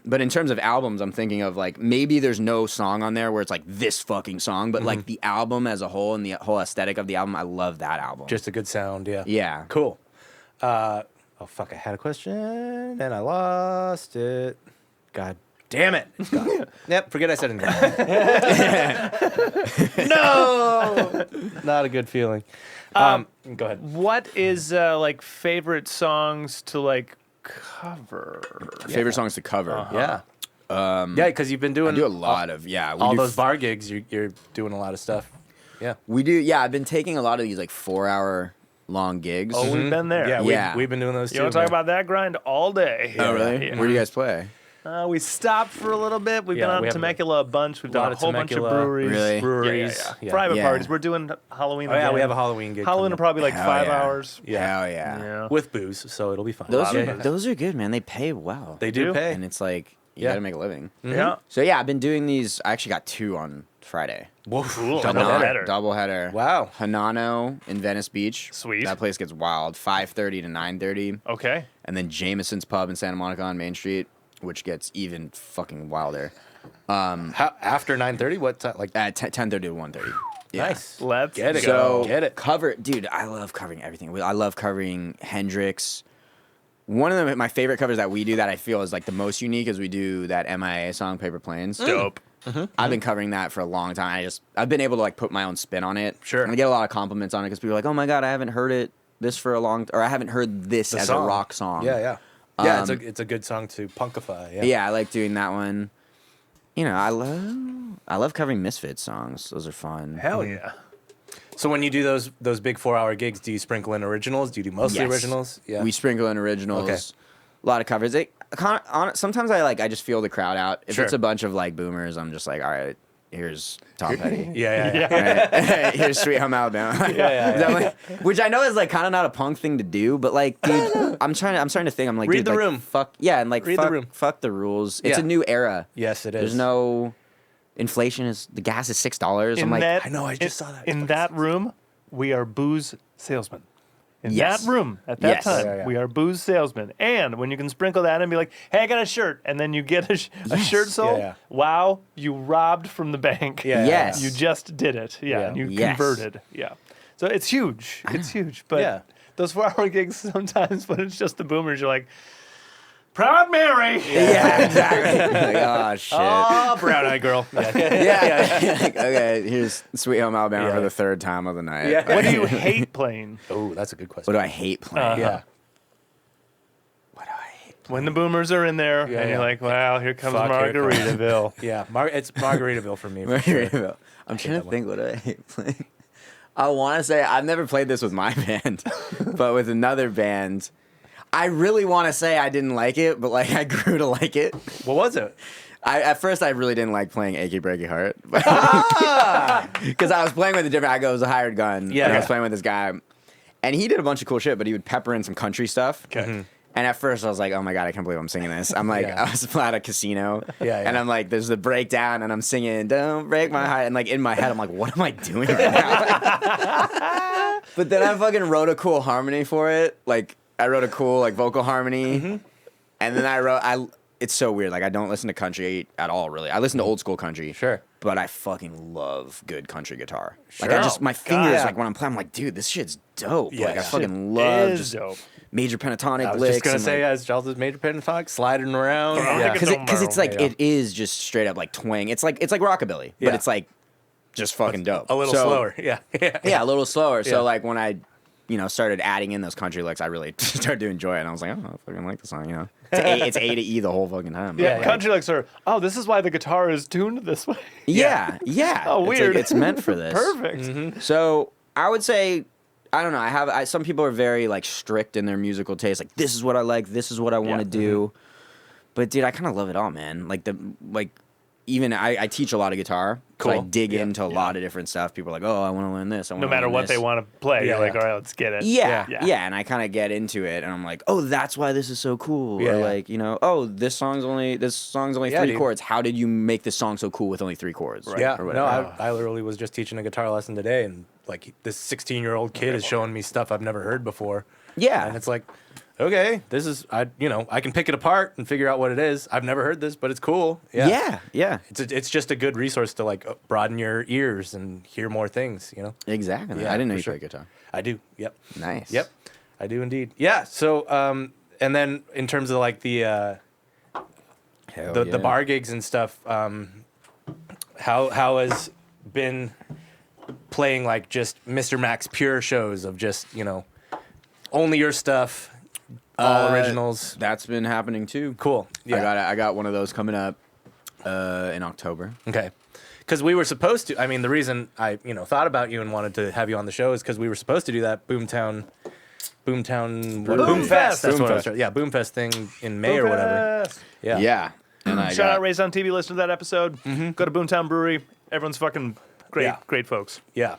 But in terms of albums, I'm thinking of like maybe there's no song on there where it's like this fucking song, but like the album as a whole and the whole aesthetic of the album, I love that album. Just a good sound. Yeah. yeah. Cool. Oh fuck! I had a question and I lost it. God damn it! It's gone. Yep. Forget I said it. No. Not a good feeling. Go ahead. what is like favorite songs to like cover? Favorite songs to cover. Yeah. Yeah, because you've been doing I do a lot of we all do those bar gigs. You're doing a lot of stuff. Yeah. We do. Yeah, I've been taking a lot of these like 4-hour long gigs. Oh, we've been there. Yeah. Yeah. We've been doing those You too. want to talk man. about that grind all day? Oh, really? Yeah. Where do you guys play? We stopped for a little bit. We've Yeah, been on we have Temecula a bunch. We've lot done a of whole bunch of Temecula. breweries. Really? breweries? Yeah. Private Yeah. parties. We're doing Halloween. Oh yeah, again. we have a Halloween gig. Halloween are coming up. probably like Hell 5 yeah. hours. Yeah. Hell yeah. Yeah. With booze, so it'll be fun. Those are good, man. They pay well. They do do? pay. And it's like you Yeah. gotta make a living. Yeah. So yeah, I've been doing these. I actually got 2 on Friday. Whoa. Cool. Double Double header. header. Doubleheader. Wow. Hanano in Venice Beach. Sweet. That place gets wild. 5:30 to 9:30, Okay. and then Jameson's Pub in Santa Monica on Main Street, which gets even fucking wilder. How, after 9:30? What time? Like At 10:30 to 1:30. Yeah. nice. Let's Get it. So Get it. cover, dude. I love covering everything. I love covering Hendrix. One of my favorite covers that we do that I feel is like the most unique is we do that MIA song "Paper Planes." Dope. I've been covering that for a long time. I've been able to like put my own spin on it. Sure. And I get a lot of compliments on it because people are like, "Oh my god, I haven't heard it this for a long, or I haven't heard this The as song. a rock song." Yeah, yeah. Yeah, Um, it's a good song to punkify. Yeah. Yeah, I like doing that one. You know, I love covering Misfits songs. Those are fun. Hell yeah. So when you do those big 4-hour gigs, do you sprinkle in originals? Do you do mostly Yes. originals? Yeah. We sprinkle in originals. Okay. A lot of covers. Sometimes I just feel the crowd out. If Sure. it's a bunch of like boomers, I'm just like, all right, here's Tom Petty. yeah, yeah, yeah. Right? Here's Sweet Home Alabama. yeah. Is that like- which I know is like kind of not a punk thing to do, but like, dude, I'm starting to think. I'm like, Read dude, the like, room. Fuck yeah, and like, Read the fuck, room. fuck the rules. It's Yeah. a new era. Yes, it is. There's no. inflation is the gas is $6. I'm like, I know, I just saw that. In that room, we are booze salesmen. In Yes. that room at that Yes. time, Yeah. we are booze salesmen. And when you can sprinkle that and be like, hey, I got a shirt, and then you get a shirt sold, Yeah. wow, you robbed from the bank. Yeah. Yes. You just did it. Yeah. Yeah. And you Yes. converted. Yeah. So it's huge. It's huge. But Yeah. those 4-hour gigs sometimes when it's just the boomers, you're like, Proud Mary. yeah, exactly. Like, oh shit. Oh, brown eyed girl. Yeah. Yeah. Like, okay, here's Sweet Home Alabama Yeah. for the third time of the night. Yeah. What do you hate playing? Oh, that's a good question. What do I hate playing? Yeah. What do I hate? When the boomers are in there Yeah, and you're yeah. like, wow, here comes Fuck, here it comes. Margaritaville. Yeah. It's Margaritaville for me. For sure. Margaritaville. I'm trying that to one. think what I hate playing. I want to say I've never played this with my band, but with another band, I really want to say I didn't like it, but like I grew to like it. What was it? At first, I really didn't like playing Achy Breaky Heart Ah! because I was playing with a different. I was a hired gun. Yeah, and I was yeah. playing with this guy, and he did a bunch of cool shit, but he would pepper in some country stuff. Okay. Mm-hmm. And at first, I was like, "Oh my god, I can't believe I'm singing this." I'm like, Yeah. I was at a casino, Yeah, yeah. and I'm like, "There's the breakdown," and I'm singing, "Don't break my heart," and like in my head, I'm like, "What am I doing right now?" But then I fucking wrote a cool harmony for it. Like I wrote a cool like vocal harmony, Mm-hmm. and then It's so weird. Like I don't listen to country at all. Really, I listen to old school country. Sure. But I fucking love good country guitar. Sure. Like I just my fingers God. like when I'm playing, I'm like, dude, this shit's dope. Yeah, like I yeah. fucking love Is just dope. major pentatonic I was licks. just gonna and, say, like, as Charles' major pentatonic sliding around. Yeah. Yeah. because it's like Yeah. it is just straight up like twang. It's like rockabilly, Yeah. but it's like just fucking dope. A little So- slower. Yeah. Yeah, a little slower. Yeah. So like when I, started adding in those country licks, I really started to enjoy it. And I was like, oh, I fucking like the song. It's A to E the whole fucking time. Yeah, Yeah. country licks are, oh, this is why the guitar is tuned this way. Yeah. Oh, It's like, weird. it's meant for this. Perfect. Mm-hmm. So I would say, I don't know. Some people are very like strict in their musical taste. Like this is what I like. This is what I want to do. But dude, I kind of love it all, man. Even I teach a lot of guitar. So I Cool. dig Yeah. into a lot of different stuff. People are like, oh, I want to learn this. No matter what they want to play, you're Yeah, like, yeah. all right, let's get it. Yeah, Yeah. yeah, and I kind of get into it, and I'm like, oh, that's why this is so cool. Yeah, or yeah. like, oh, this song's only Yeah, 3 dude. chords. How did you make this song so cool with only 3 chords? Yeah, or no, whatever. I literally was just teaching a guitar lesson today, and like this 16-year-old kid is showing me stuff I've never heard before. Yeah. And it's like, okay, this is I can pick it apart and figure out what it is. I've never heard this, but it's cool. yeah, It's just a good resource to like broaden your ears and hear more things. exactly. Yeah, I didn't know for you sure. played guitar. I do. Yep. Nice. Yep. I do indeed. Yeah. So and then in terms of like the the bar gigs and stuff, how has been playing like just Mr. Max Pure shows of just only your stuff, all originals. That's been happening too. Cool. Yeah. I got one of those coming up in October. Okay. Because we were supposed to. I mean, the reason I thought about you and wanted to have you on the show is because we were supposed to do that Boomfest. Boomfest. That's what I Boomfest. was trying. Yeah, Boomfest thing in May or whatever. Boomfest. Yeah. Yeah. And I Shout out got, Raised on TV, listen to that episode. Go to Boomtown Brewery. Everyone's fucking great, Yeah. great folks. Yeah.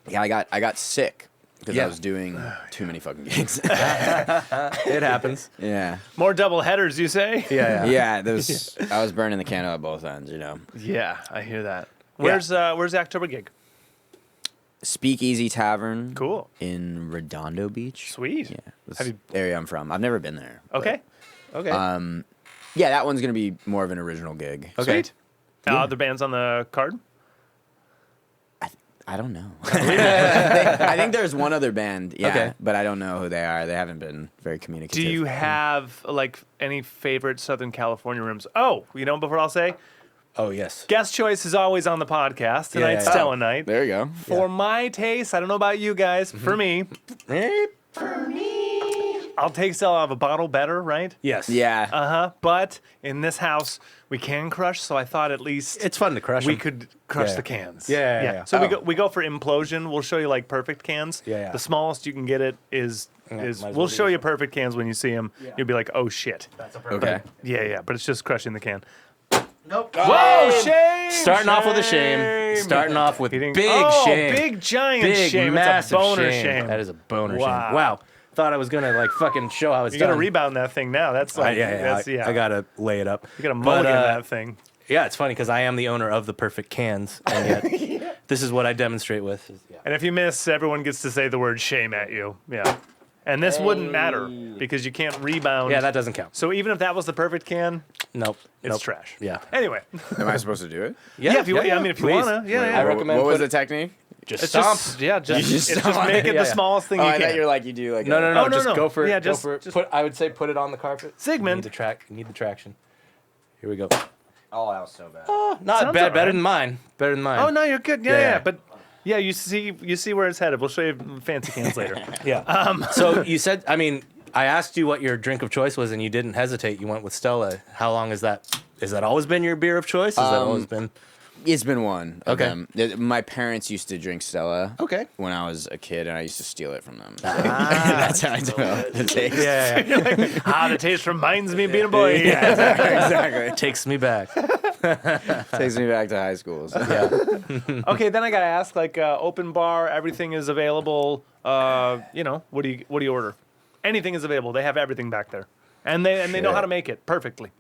yeah, I got sick because Yeah. I was doing too many fucking gigs. It happens. yeah. More double headers, you say? Yeah. Yeah, I was burning the candle at both ends, Yeah, I hear that. Where's the October gig? Speakeasy Tavern. Cool. In Redondo Beach. Sweet. Yeah. That's Have the you- area I'm from. I've never been there. but, Okay. Okay. yeah, that one's going to be more of an original gig. Okay. Sweet. Other bands on the card? I don't know. I think there's one other band, yeah, Okay. but I don't know who they are. They haven't been very Do communicative. you have like any favorite Southern California rooms? Oh, before I'll say, Oh yes. guest choice is always on the podcast. Tonight's yeah. Stella night. There you go. For my taste, I don't know about you guys. For me, I'll take Stella out of a bottle better, right? Yes. Yeah. But in this house, we can crush, so I thought at least It's fun to crush. we 'em. could crush Yeah. the cans. Yeah. So Oh. we go for implosion. We'll show you like perfect cans. Yeah. The smallest you can get it is might as well we'll do show this you one. perfect cans when you see them. You'll be like, oh shit. Okay. Yeah. But it's just crushing the can. Nope. Whoa, shame! Starting off with a shame. Starting off with Hitting- big oh, shame. big giant Big, shame. massive It's a boner shame. shame. That is a boner Wow. shame. Wow. Thought I was gonna like fucking show how it's You done. got to rebound that thing now. That's like Yeah. that's, I gotta lay it up. You got to mulligan But, that thing. Yeah, it's funny because I am the owner of the perfect cans, and yet this is what I demonstrate with. And if you miss, everyone gets to say the word shame at you. Yeah. And this wouldn't matter because you can't rebound. Yeah, that doesn't count. So even if that was the perfect can, Nope. it's trash. Yeah. Anyway. Am I supposed to do it? Yeah, if you, I mean, if you please. want to. Yeah, I yeah. recommend What was put the it- technique? Just It's stomp. just, yeah, just, just it's just stomp. make it Yeah, the yeah. smallest thing Oh, you I can. thought you were like, you do like No, a- no, no. Oh, no, just no. go for it. Yeah, go just- for it. just- Put. I would say put it on the carpet. Sigmund. You need the traction. Here we go. Oh, that was so bad. Not Sounds bad. alright. Better than mine. Better than mine. Oh, no, you're good. Yeah, Yeah, yeah. yeah. But yeah, you see where it's headed. We'll show you fancy cans later. Yeah. So you said, I mean, I asked you what your drink of choice was, and you didn't hesitate. You went with Stella. How long is that? Has that always been your beer of choice? Has that always been? It's been one. Of Okay. them. My parents used to drink Stella. Okay. When I was a kid, and I used to steal it from them. So that's how I developed the taste. Yeah. You're like, the taste reminds me of being a boy. Yeah, exactly. Takes me back. Takes me back to high school. So. Yeah. Okay, then I gotta ask, like, open bar, everything is available. What do you order? Anything is available. They have everything back there, and they know how to make it perfectly.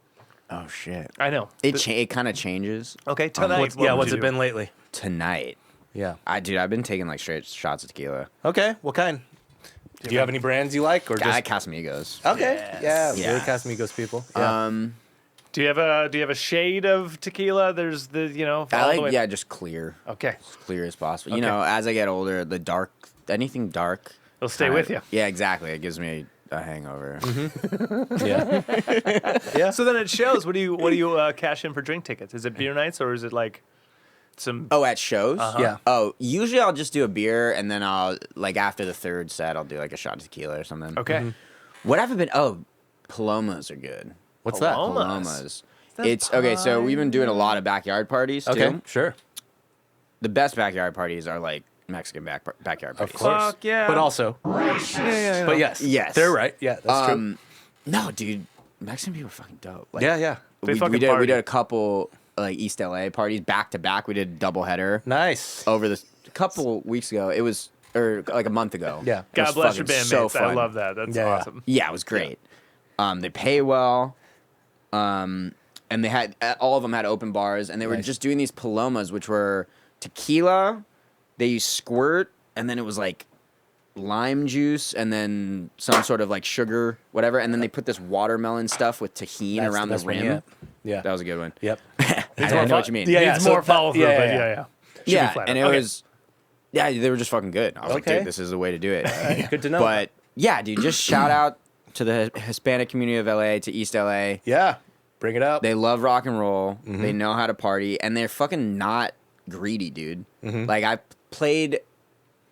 Oh shit. I know. It kind of changes Okay, tonight. What's would you it do? been lately? tonight. Yeah. I've been taking like straight shots of tequila. Okay. What kind? Do you have any brands you like, or I just? like Casamigos. Okay. Yeah. Yeah. Really Casamigos people. Yeah. Do you have a shade of tequila? There's the I all the way. like just clear, Okay, as clear as possible. Okay. You know, as I get older, the dark, anything dark, it'll stay kinda- with you. Yeah, exactly. It gives me a hangover. yeah. So then it shows. What do you cash in for drink tickets? Is it beer nights or is it like some? Oh, at shows? Yeah. Oh, usually I'll just do a beer, and then I'll like after the third set, I'll do like a shot of tequila or something. Okay. What have I been? Oh, Palomas are good. What's that? Paloma. It's okay. So we've been doing a lot of backyard parties too. Okay. Sure. The best backyard parties are like Mexican backyard parties. Of course. Fuck yeah. But also. Yeah. But yes. Yes. They're right. Yeah. That's true. No, dude, Mexican people are fucking dope. Like, Yeah. Yeah. They we fucking did party. a couple like East LA parties back to back. We did a double header Nice. over the a couple weeks ago. It was or like a month ago. Yeah. It God was bless your fucking bandmates. so I fun. love that. That's Yeah, yeah. awesome. Yeah, it was great. They pay well. And they had all of them had open bars, and they were Nice. just doing these palomas, which were tequila. They used squirt, and then it was like lime juice, and then some sort of like sugar, whatever. And then they put this watermelon stuff with tahini That's around the best one rim. yet. Yeah. That was a good one. Yep. I know what you mean. Yeah, Needs so more that- follow through, yeah, but yeah. yeah. Should be Yeah, flatter. and it Okay. was, yeah, they were just fucking good. I was like, Okay. dude, this is the way to do it. Good to know. But yeah, dude, just shout out to the Hispanic community of LA, to East LA. Yeah. Bring it up. They love rock and roll. Mm-hmm. They know how to party, and they're fucking not greedy, dude. Mm-hmm. Like I played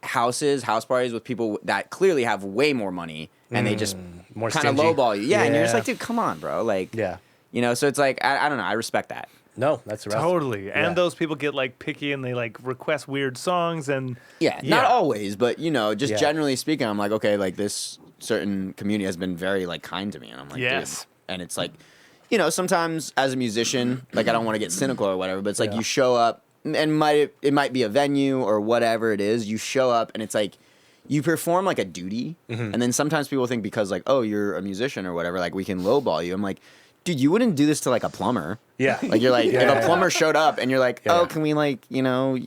house parties with people that clearly have way more money, and they just More kind of stingy. lowball you. Yeah, and you're just Yeah. like, dude, come on, bro. Like, Yeah. you know. So it's like I don't know. I respect that. No, that's the rest. Totally. Yeah. And those people get like picky and they like request weird songs and Yeah, Yeah. not always, but you know, just Yeah. generally speaking, I'm like, okay, like this certain community has been very like kind to me, and I'm like, Yes. dude. And it's like, you know, sometimes as a musician, like I don't want to get cynical or whatever, but it's like Yeah. you show up, and it might be a venue or whatever it is. You show up, and it's like you perform like a duty, and then sometimes people think because like, oh, you're a musician or whatever, like we can lowball you. I'm like, dude, you wouldn't do this to like a plumber. Yeah. Like you're like, Yeah. if a plumber showed up and you're like, Yeah. oh, can we like, you know,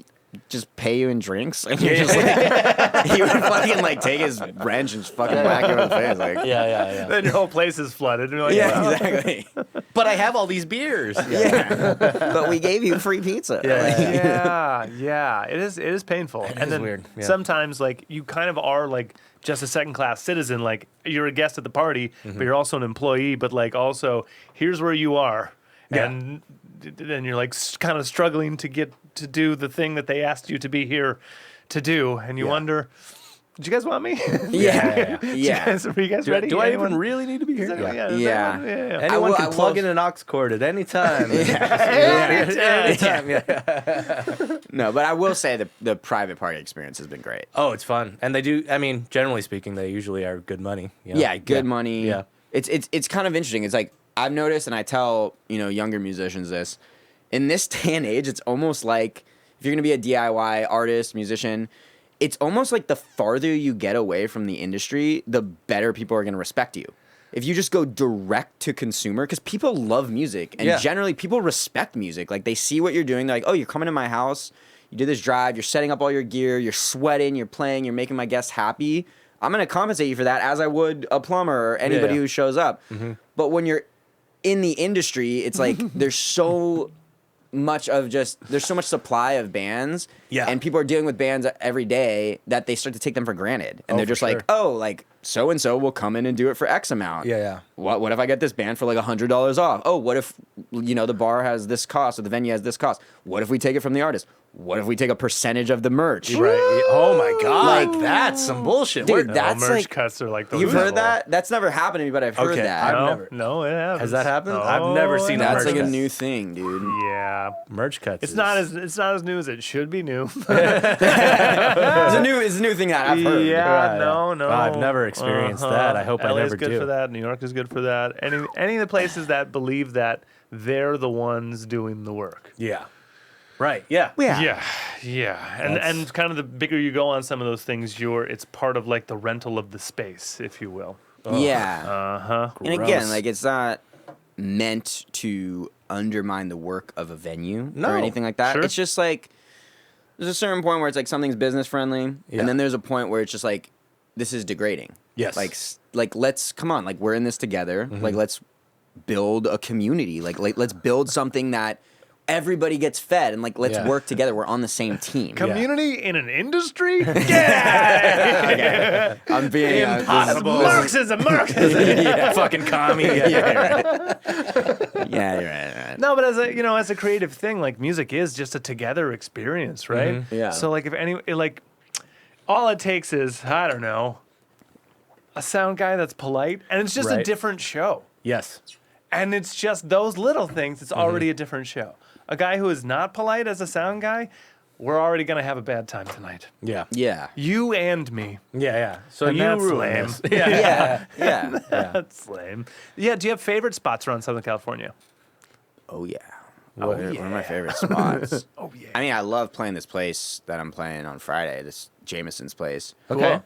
just pay you in drinks? And you're just like, he would fucking like take his wrench and just fucking whack you in the face. Like, Yeah. then your whole place is flooded. And you're like, yeah, well, exactly. But I have all these beers. Yeah. But we gave you free pizza. yeah. It is painful. And is then weird, yeah. sometimes like you kind of are like just a second class citizen. Like you're a guest at the party, but you're also an employee. But like also here's where you are, Yeah. and then you're like kind of struggling to get to do the thing that they asked you to be here to do, and you Yeah. wonder, did you guys want me? Yeah. Did you Yeah. guys- were you guys Do, ready? do I Anyone- even really need to be here? Is anyone- Yeah. is Yeah. anyone- yeah. Anyone I can will- plug in an aux cord at any time. Anytime. Yeah. No, but I will say the private party experience has been great. Oh, it's fun, and they do. I mean, generally speaking, they usually are good money. You know? Yeah, good money. Yeah. It's kind of interesting. It's like I've noticed, and I tell younger musicians this. In this day and age, it's almost like if you're gonna be a DIY artist, musician, it's almost like the farther you get away from the industry, the better people are gonna respect you. if you just go direct to consumer, because people love music and generally people respect music. Like they see what you're doing. They're like, oh, you're coming to my house. You did this drive. You're setting up all your gear. You're sweating. You're playing. You're making my guests happy. I'm going to compensate you for that as I would a plumber or anybody who shows up. Mm-hmm. But when you're in the industry, it's like there's so much supply of bands and people are dealing with bands every day that they start to take them for granted. And they're just like, oh, like so-and-so will come in and do it for X amount. Yeah. What if I get this band for like $100 off? Oh, what if, the bar has this cost or the venue has this cost? What if we take it from the artist? What if we take a percentage of the merch? Right. Oh my God. Like, that's some bullshit. Dude, that's merch like, cuts are like the you've heard that? That's never happened to me, but I've heard that. No, it hasn't. Has that happened? No, I've never seen That's merch like a cuts. new thing, dude. Yeah. Merch cuts. It's not as new as it should be new. It's a new thing that I've heard. Yeah, Right. no. I've never experienced that. I hope I LA's never good do. for that. New York is good for that. Any of the places that believe that they're the ones doing the work. Yeah. Right. Yeah. Yeah. And kind of the bigger you go on some of those things, it's part of like the rental of the space, if you will. Yeah. Uh-huh. And again, like it's not meant to undermine the work of a venue or anything like that. Sure. It's just like there's a certain point where it's like something's business friendly, and then there's a point where it's just like this is degrading. Yes. Like let's come on, like we're in this together. Like let's build a community. Like let's build something that everybody gets fed, and like let's work together. We're on the same team. Community in an industry? Yeah. I'm being Impossible. Marxism. Fucking commie. Yeah, you're right. No, but as a creative thing, like music is just a together experience, right? Mm-hmm. Yeah. So like all it takes is, I don't know, a sound guy that's polite, and it's just a Right. different show. Yes. And it's just those little things. It's already a different show. A guy who is not polite as a sound guy, we're already going to have a bad time tonight. Yeah. Yeah. You and me. Yeah. So And you that's ruined lame. this. Yeah. That's lame. Yeah, do you have favorite spots around Southern California? Oh yeah. What- One of my favorite spots. Oh, yeah. I mean, I love playing this place that I'm playing on Friday. This Jameson's place. Okay.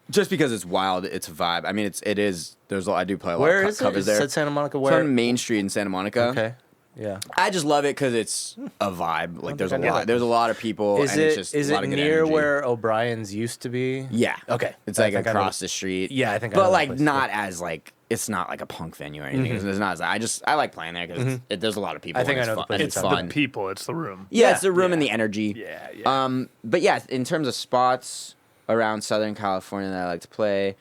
Just because it's wild, it's a vibe. I mean, it is. I do play a lot Where of is it? covers It there. said Santa Monica. It's Where? on Main Street in Santa Monica. Okay. Yeah. I just love it because it's a vibe. Like there's a think I lot. get it. There's a lot of people, Is and it it's just is a lot it of good near energy. where O'Brien's used to be? Yeah. Okay. It's I like think I know across the street. Yeah, I think I know But that like place, not as like it's not like a punk venue or anything. It's not. I like playing there because there's a lot of people. I think and I know the it's fun. place and It's it's you're fun. the people, it's the room. Yeah, it's the room and the energy. Yeah. But yeah, in terms of spots around Southern California that I like to play,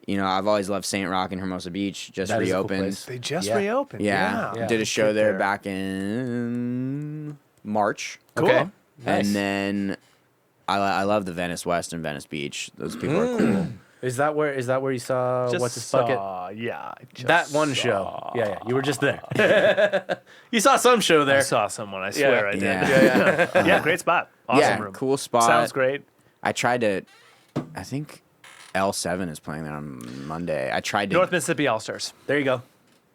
I've always loved Saint Rock and Hermosa Beach. Just That is a cool reopened. place. They just Yeah. reopened. Yeah. Yeah. Did a show Good there there. back in March. Cool. Okay. Nice. And then I love the Venice West and Venice Beach. Those people are cool. Is that where you saw Just What's His Bucket? Yeah. I just That one saw. show. Yeah. You were just there. You saw some show I there. saw someone, I swear I did. Yeah. Yeah, great spot. Awesome Yeah, room. cool spot. Sounds great. I think L7 is playing there on Monday. I tried to. North Mississippi All-Stars. There you go.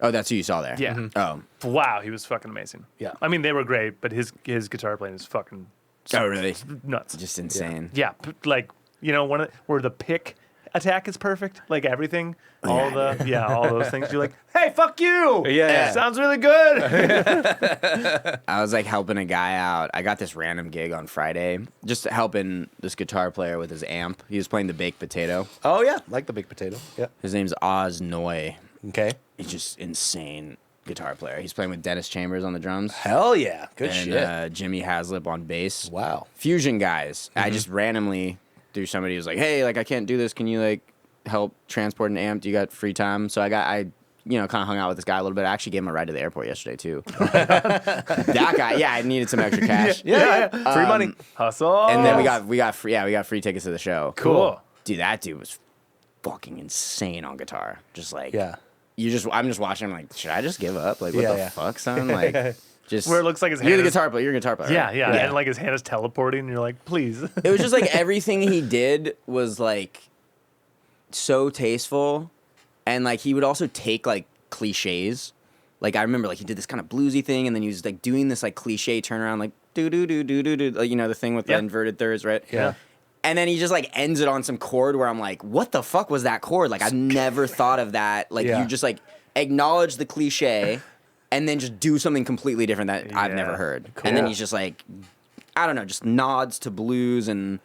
Oh, that's who you saw there. Yeah. Oh. Wow, he was fucking amazing. Yeah. I mean, they were great, but his guitar playing is fucking Oh, really? nuts. Just insane. Yeah, like, where the pick attack is perfect, like everything, all those things. You're like, hey, fuck you. Yeah. Sounds really good. I was like helping a guy out. I got this random gig on Friday, just helping this guitar player with his amp. He was playing the baked potato. Oh yeah, like the big potato. Yeah. His name's Oz Noy. Okay. He's just insane guitar player. He's playing with Dennis Chambers on the drums. Hell yeah. Good and shit. Jimmy Haslip on bass. Wow. Fusion guys. I just randomly through somebody who was like, hey, like I can't do this. Can you like help transport an amp? Do you got free time? So I kind of hung out with this guy a little bit. I actually gave him a ride to the airport yesterday too. That guy, yeah, I needed some extra cash. Yeah. Free money. Hustle. And then we got free tickets to the show. Cool. Dude, that dude was fucking insane on guitar. Just like Yeah. I'm just watching him like, should I just give up? Like what Yeah, the yeah. fuck, son? Like just Where it looks like his you're hand the is- guitar player. You're a guitar player. Yeah, right? yeah, and like his hand is teleporting, and you're like, please. It was just like everything he did was like so tasteful, and like he would also take like cliches. Like I remember like he did this kind of bluesy thing, and then he was like doing this like cliche turnaround, like do do do do do do, like, the thing with the Yeah. inverted thirds, right? Yeah. And then he just like ends it on some chord where I'm like, what the fuck was that chord? Like I've never thought of that. Like you just like acknowledge the cliche and then just do something completely different that I've never heard. Cool. And then he's just like, I don't know, just nods to blues and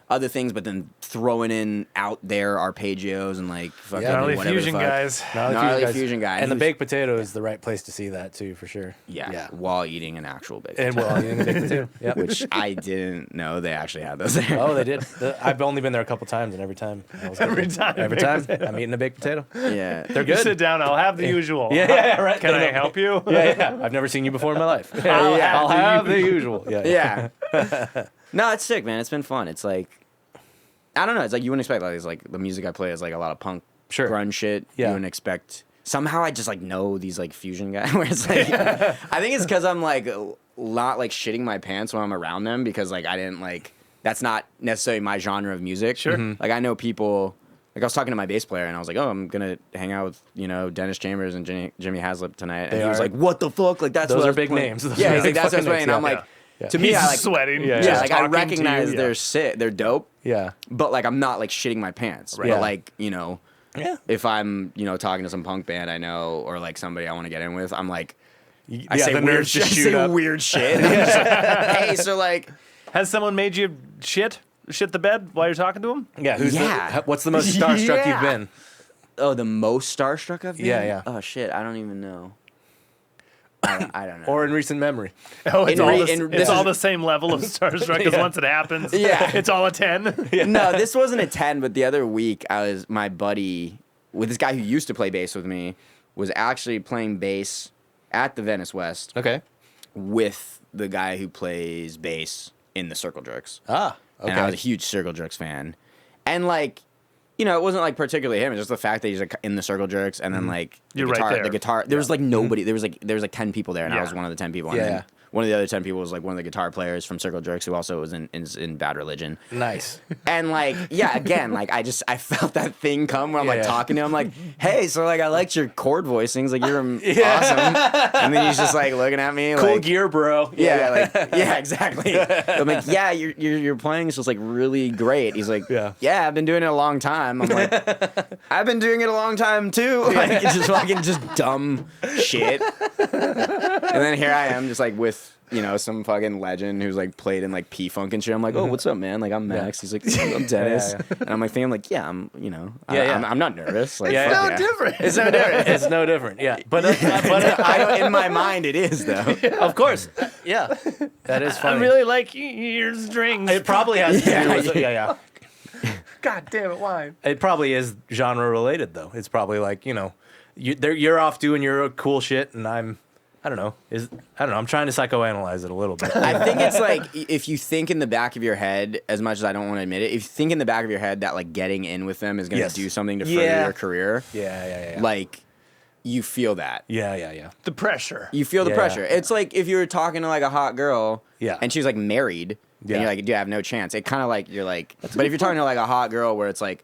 other things, but then throwing in out there arpeggios and like fucking gnarly whatever fusion the fuck. guys. Gnarly fusion guys. And the baked potato is the right place to see that too, for sure. Yeah. While eating an actual baked And while eating the baked potato. Yep. Which I didn't know they actually had those there. Oh, they did. I've only been there a couple times, and every time Every time I'm eating a baked potato. Yeah. They're You good. sit down. I'll have the usual. Yeah, right. Can I help you? Yeah. I've never seen you before in my life. I'll have the usual. Yeah. No, it's sick, man. It's been fun. It's like, I don't know. It's like you wouldn't expect, like, it's like the music I play is like a lot of punk, grunge shit. Yeah. You wouldn't expect. Somehow I just like know these like fusion guys. Where it's like, I think it's because I'm like not like shitting my pants when I'm around them because like I didn't like that's not necessarily my genre of music. Sure. Mm-hmm. Like I know people. Like I was talking to my bass player and I was like, oh, I'm gonna hang out with Dennis Chambers and Jimmy Haslip tonight. And he was like, what the fuck? Like that's Those what I are was big playing. names. Those Yeah, are he's like big that's what I was fucking playing. names. I'm like. Yeah. To me, He's I like sweating. Yeah, just like I talking to recognize you, they're sick, they're dope. Yeah. But like I'm not like shitting my pants. Right. But Yeah. like Yeah. if I'm talking to some punk band I know or like somebody I want to get in with, I'm like I Yeah, say the weird nerves just shit. I shoot say up. weird shit. And I'm just like, hey, so like Has someone made you shit the bed while you're talking to him? Yeah. Yeah. What's the most starstruck Yeah. you've been? the most starstruck I've been. Yeah. Oh shit, I don't even know. I don't know. Or in recent memory? Oh, it's this all is- the same level of starstruck because once it happens, Yeah. it's all a 10. No, this wasn't a 10, but the other week my buddy with this guy who used to play bass with me was actually playing bass at the Venice West Okay. with the guy who plays bass in the Circle Jerks. Ah. Okay. And I was a huge Circle Jerks fan. And like, it wasn't like particularly him, it's just the fact that he's like in the Circle Jerks and then like You're right there. the guitar there was like nobody, there was like 10 people there and I was one of the 10 people. And Yeah. then one of the other 10 people was like one of the guitar players from Circle Jerks who also was in Bad Religion. Nice. And like, yeah, again, like I felt that thing come where I'm like Yeah. talking to him, like, hey, so like I liked your chord voicings, like you're awesome. And then he's just like looking at me, Cool like, gear, bro. yeah, exactly. I'm like, yeah, your playing is just like really great. He's like, yeah, I've been doing it a long time. I'm like, I've been doing it a long time too. Like it's just fucking just dumb shit. And then here I am, just like with some fucking legend who's like played in like P-Funk and shit. I'm like, oh, what's up, man? Like I'm Max. He's like, I'm Dennis. And I'm like thinking, like, yeah, I'm not nervous. Like, Yeah, fuck yeah. different. It's no different. It's no different. Yeah. But I don't, in my mind, it is though. of course. Yeah. That is funny. I really like your strings. It probably has to do with yeah. God damn it, why? It probably is genre related though. It's probably like you're off doing your cool shit, and I don't know. I'm trying to psychoanalyze it a little bit. I think it's like if you think in the back of your head, as much as I don't want to admit it, if you think in the back of your head that like getting in with them is going to do something to further your career, Yeah. like you feel that. Yeah. The pressure. You feel the Yeah. pressure. It's like if you were talking to like a hot girl, and she's like married, and you're like, dude, I have no chance. It kind of like you're like, but if you're talking to like a hot girl where it's like,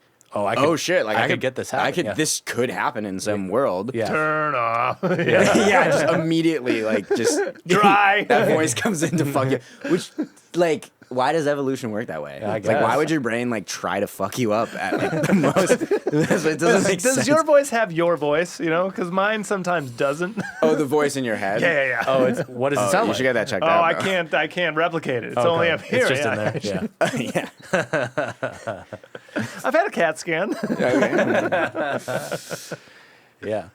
shit, like I could get this happening. This could happen in some world. Yeah. Turn off. Yeah, just immediately like just Dry. that voice comes in to fuck you. Which like why does evolution work that way? I Like guess. why would your brain like try to fuck you up at like the most it doesn't make Does sense. your voice have your voice? Because mine sometimes doesn't. Oh, the voice in your head? Yeah. Oh, what does it sound You like? should get that checked Oh, out. I can't replicate it. It's Okay. only up here. It's just in there. Yeah. Yeah. I've had a CAT scan. Yeah.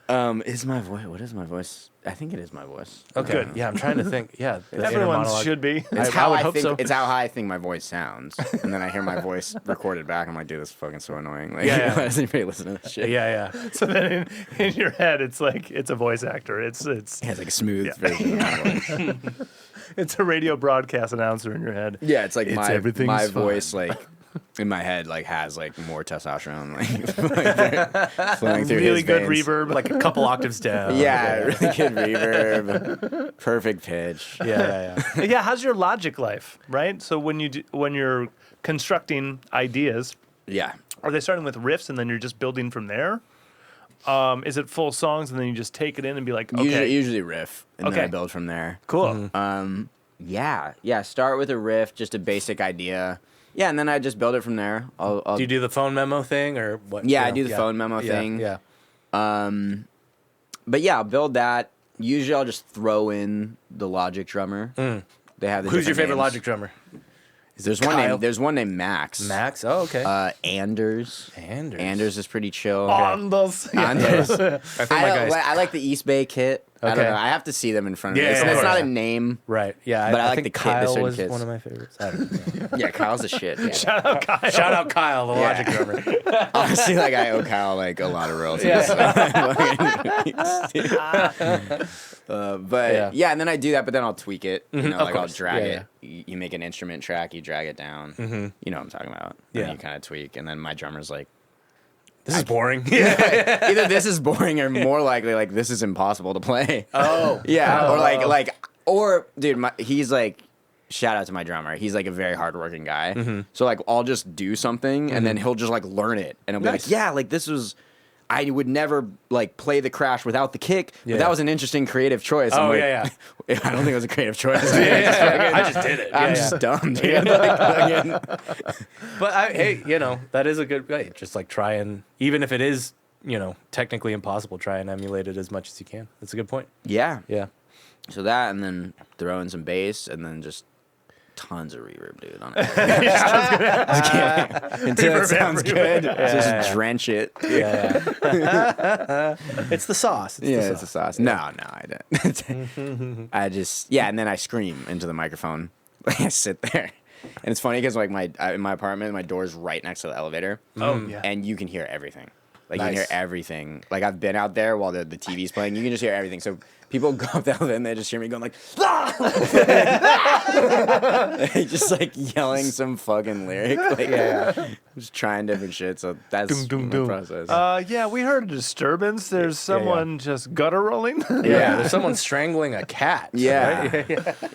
Is my voice? What is my voice? I think it is my voice. Okay. Good. Yeah, I'm trying to think. Yeah. the inner Everyone's monologue. should be. It's I how would I hope think. so. It's how I think my voice sounds, and then I hear my voice recorded back. I'm like, dude, this is fucking so annoying. Like, Yeah. why does anybody listen to this shit? Yeah. So then in your head, it's like it's a voice actor. It's It has like a smooth version of my voice. it's a radio broadcast announcer in your head. Yeah, it's like everything's my fine. voice like in my head like has like more testosterone like flowing through Really his good veins. reverb. Like a couple octaves down. Yeah, really good reverb, perfect pitch. Yeah. Yeah. How's your logic life? Right. So when you're constructing ideas, Yeah, are they starting with riffs and then you're just building from there? Is it full songs and then you just take it in and be like, okay, usually riff and then I Okay. build from there. cool. Yeah. Start with a riff, just a basic idea. Yeah, and then I just build it from there. I'll Do you do the phone memo thing or what? Yeah, You I know, do the phone memo thing. Yeah. But yeah, I'll build that. Usually I'll just throw in the Logic drummer. They have the Who's your different favorite names. Logic drummer? There's Kyle? one named Max. Max. Oh, okay. Anders. Anders. Anders is pretty chill. Anders. Anders. I think my guys. I like the East Bay kit. I don't Okay. know. I have to see them in front of me. Yeah, It's, of it's not course. a name. Right. Yeah. But I like think the kit, the Kyle certain was kits. one of my favorites. I don't know. Yeah, Kyle's a shit. Yeah. Shout out Kyle. Shout out Kyle, the Yeah. Logic drummer. Honestly, like I owe Kyle like a lot of royalties. But yeah, and then I do that, but then I'll tweak it. You know, of like course. I'll drag Yeah, it. You make an instrument track, you drag it down. You know what I'm talking about. Yeah. And you kind of tweak, and then my drummer's like, This is boring. either this is boring or more likely like this is impossible to play. Oh. Yeah, or dude, he's like, shout out to my drummer. He's like a very hardworking guy. So like I'll just do something and then he'll just like learn it and he'll be Nice. like, yeah, like this was. I would never like play the crash without the kick, but Yeah. that was an interesting creative choice. I'm Oh, like, yeah. I don't think it was a creative choice. I just did it. I'm Yeah, just yeah. dumb, dude. Like, But hey, you know, that is a good way. Just like try and, even if it is, you know, technically impossible, try and emulate it as much as you can. That's a good point. yeah. Yeah. So that, and then throw in some bass, and then just tons of reverb, dude. On it. Until it sounds good, just drench it. Yeah. It's the sauce. It's a sauce. No, I don't. I just and then I scream into the microphone. I sit there, and it's funny because like in my apartment, my door's right next to the elevator. Oh, yeah. And you can hear everything. Like you can Nice. hear everying. Like I've been out there while the TV's playing. You can just hear everything. So people go up the elevator and they just hear me going like, just like yelling some fucking lyric. Like, just trying different shit. So that's Doom, doom, my doom. process. Yeah, we heard a disturbance. There's someone just gutter rolling. Yeah. There's someone strangling a cat. Yeah. Right?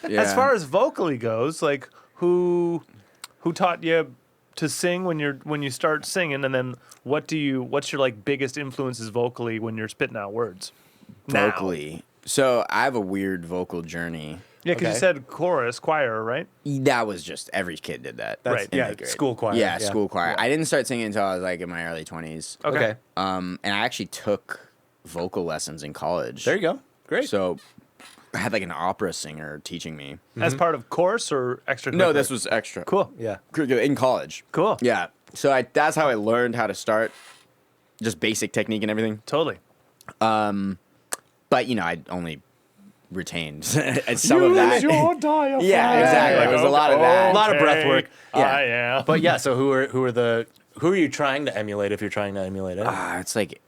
Yeah. As far as vocally goes, like who taught you to sing when you start singing, and then what's your like biggest influences vocally when you're spitting out words? Now. vocally. So I have a weird vocal journey. Yeah, because Okay. you said chorus, choir, right? That was just every kid did that. That's, Right. in Yeah. eighth grade. School choir. Yeah, school choir. I didn't start singing until I was like in my early 20s. Okay. And I actually took vocal lessons in college. There you go. Great. So I had like an opera singer teaching me. As part of course or extra? No, this was extra. cool. Yeah. In college. Cool. Yeah. So that's how I learned how to start, just basic technique and everything. Totally. But I only retained some of that. diaphragm. Yeah, exactly. There was a lot of that. A lot of breath work. Yeah. Yeah. But yeah, so who are you trying to emulate if you're trying to emulate it? It's like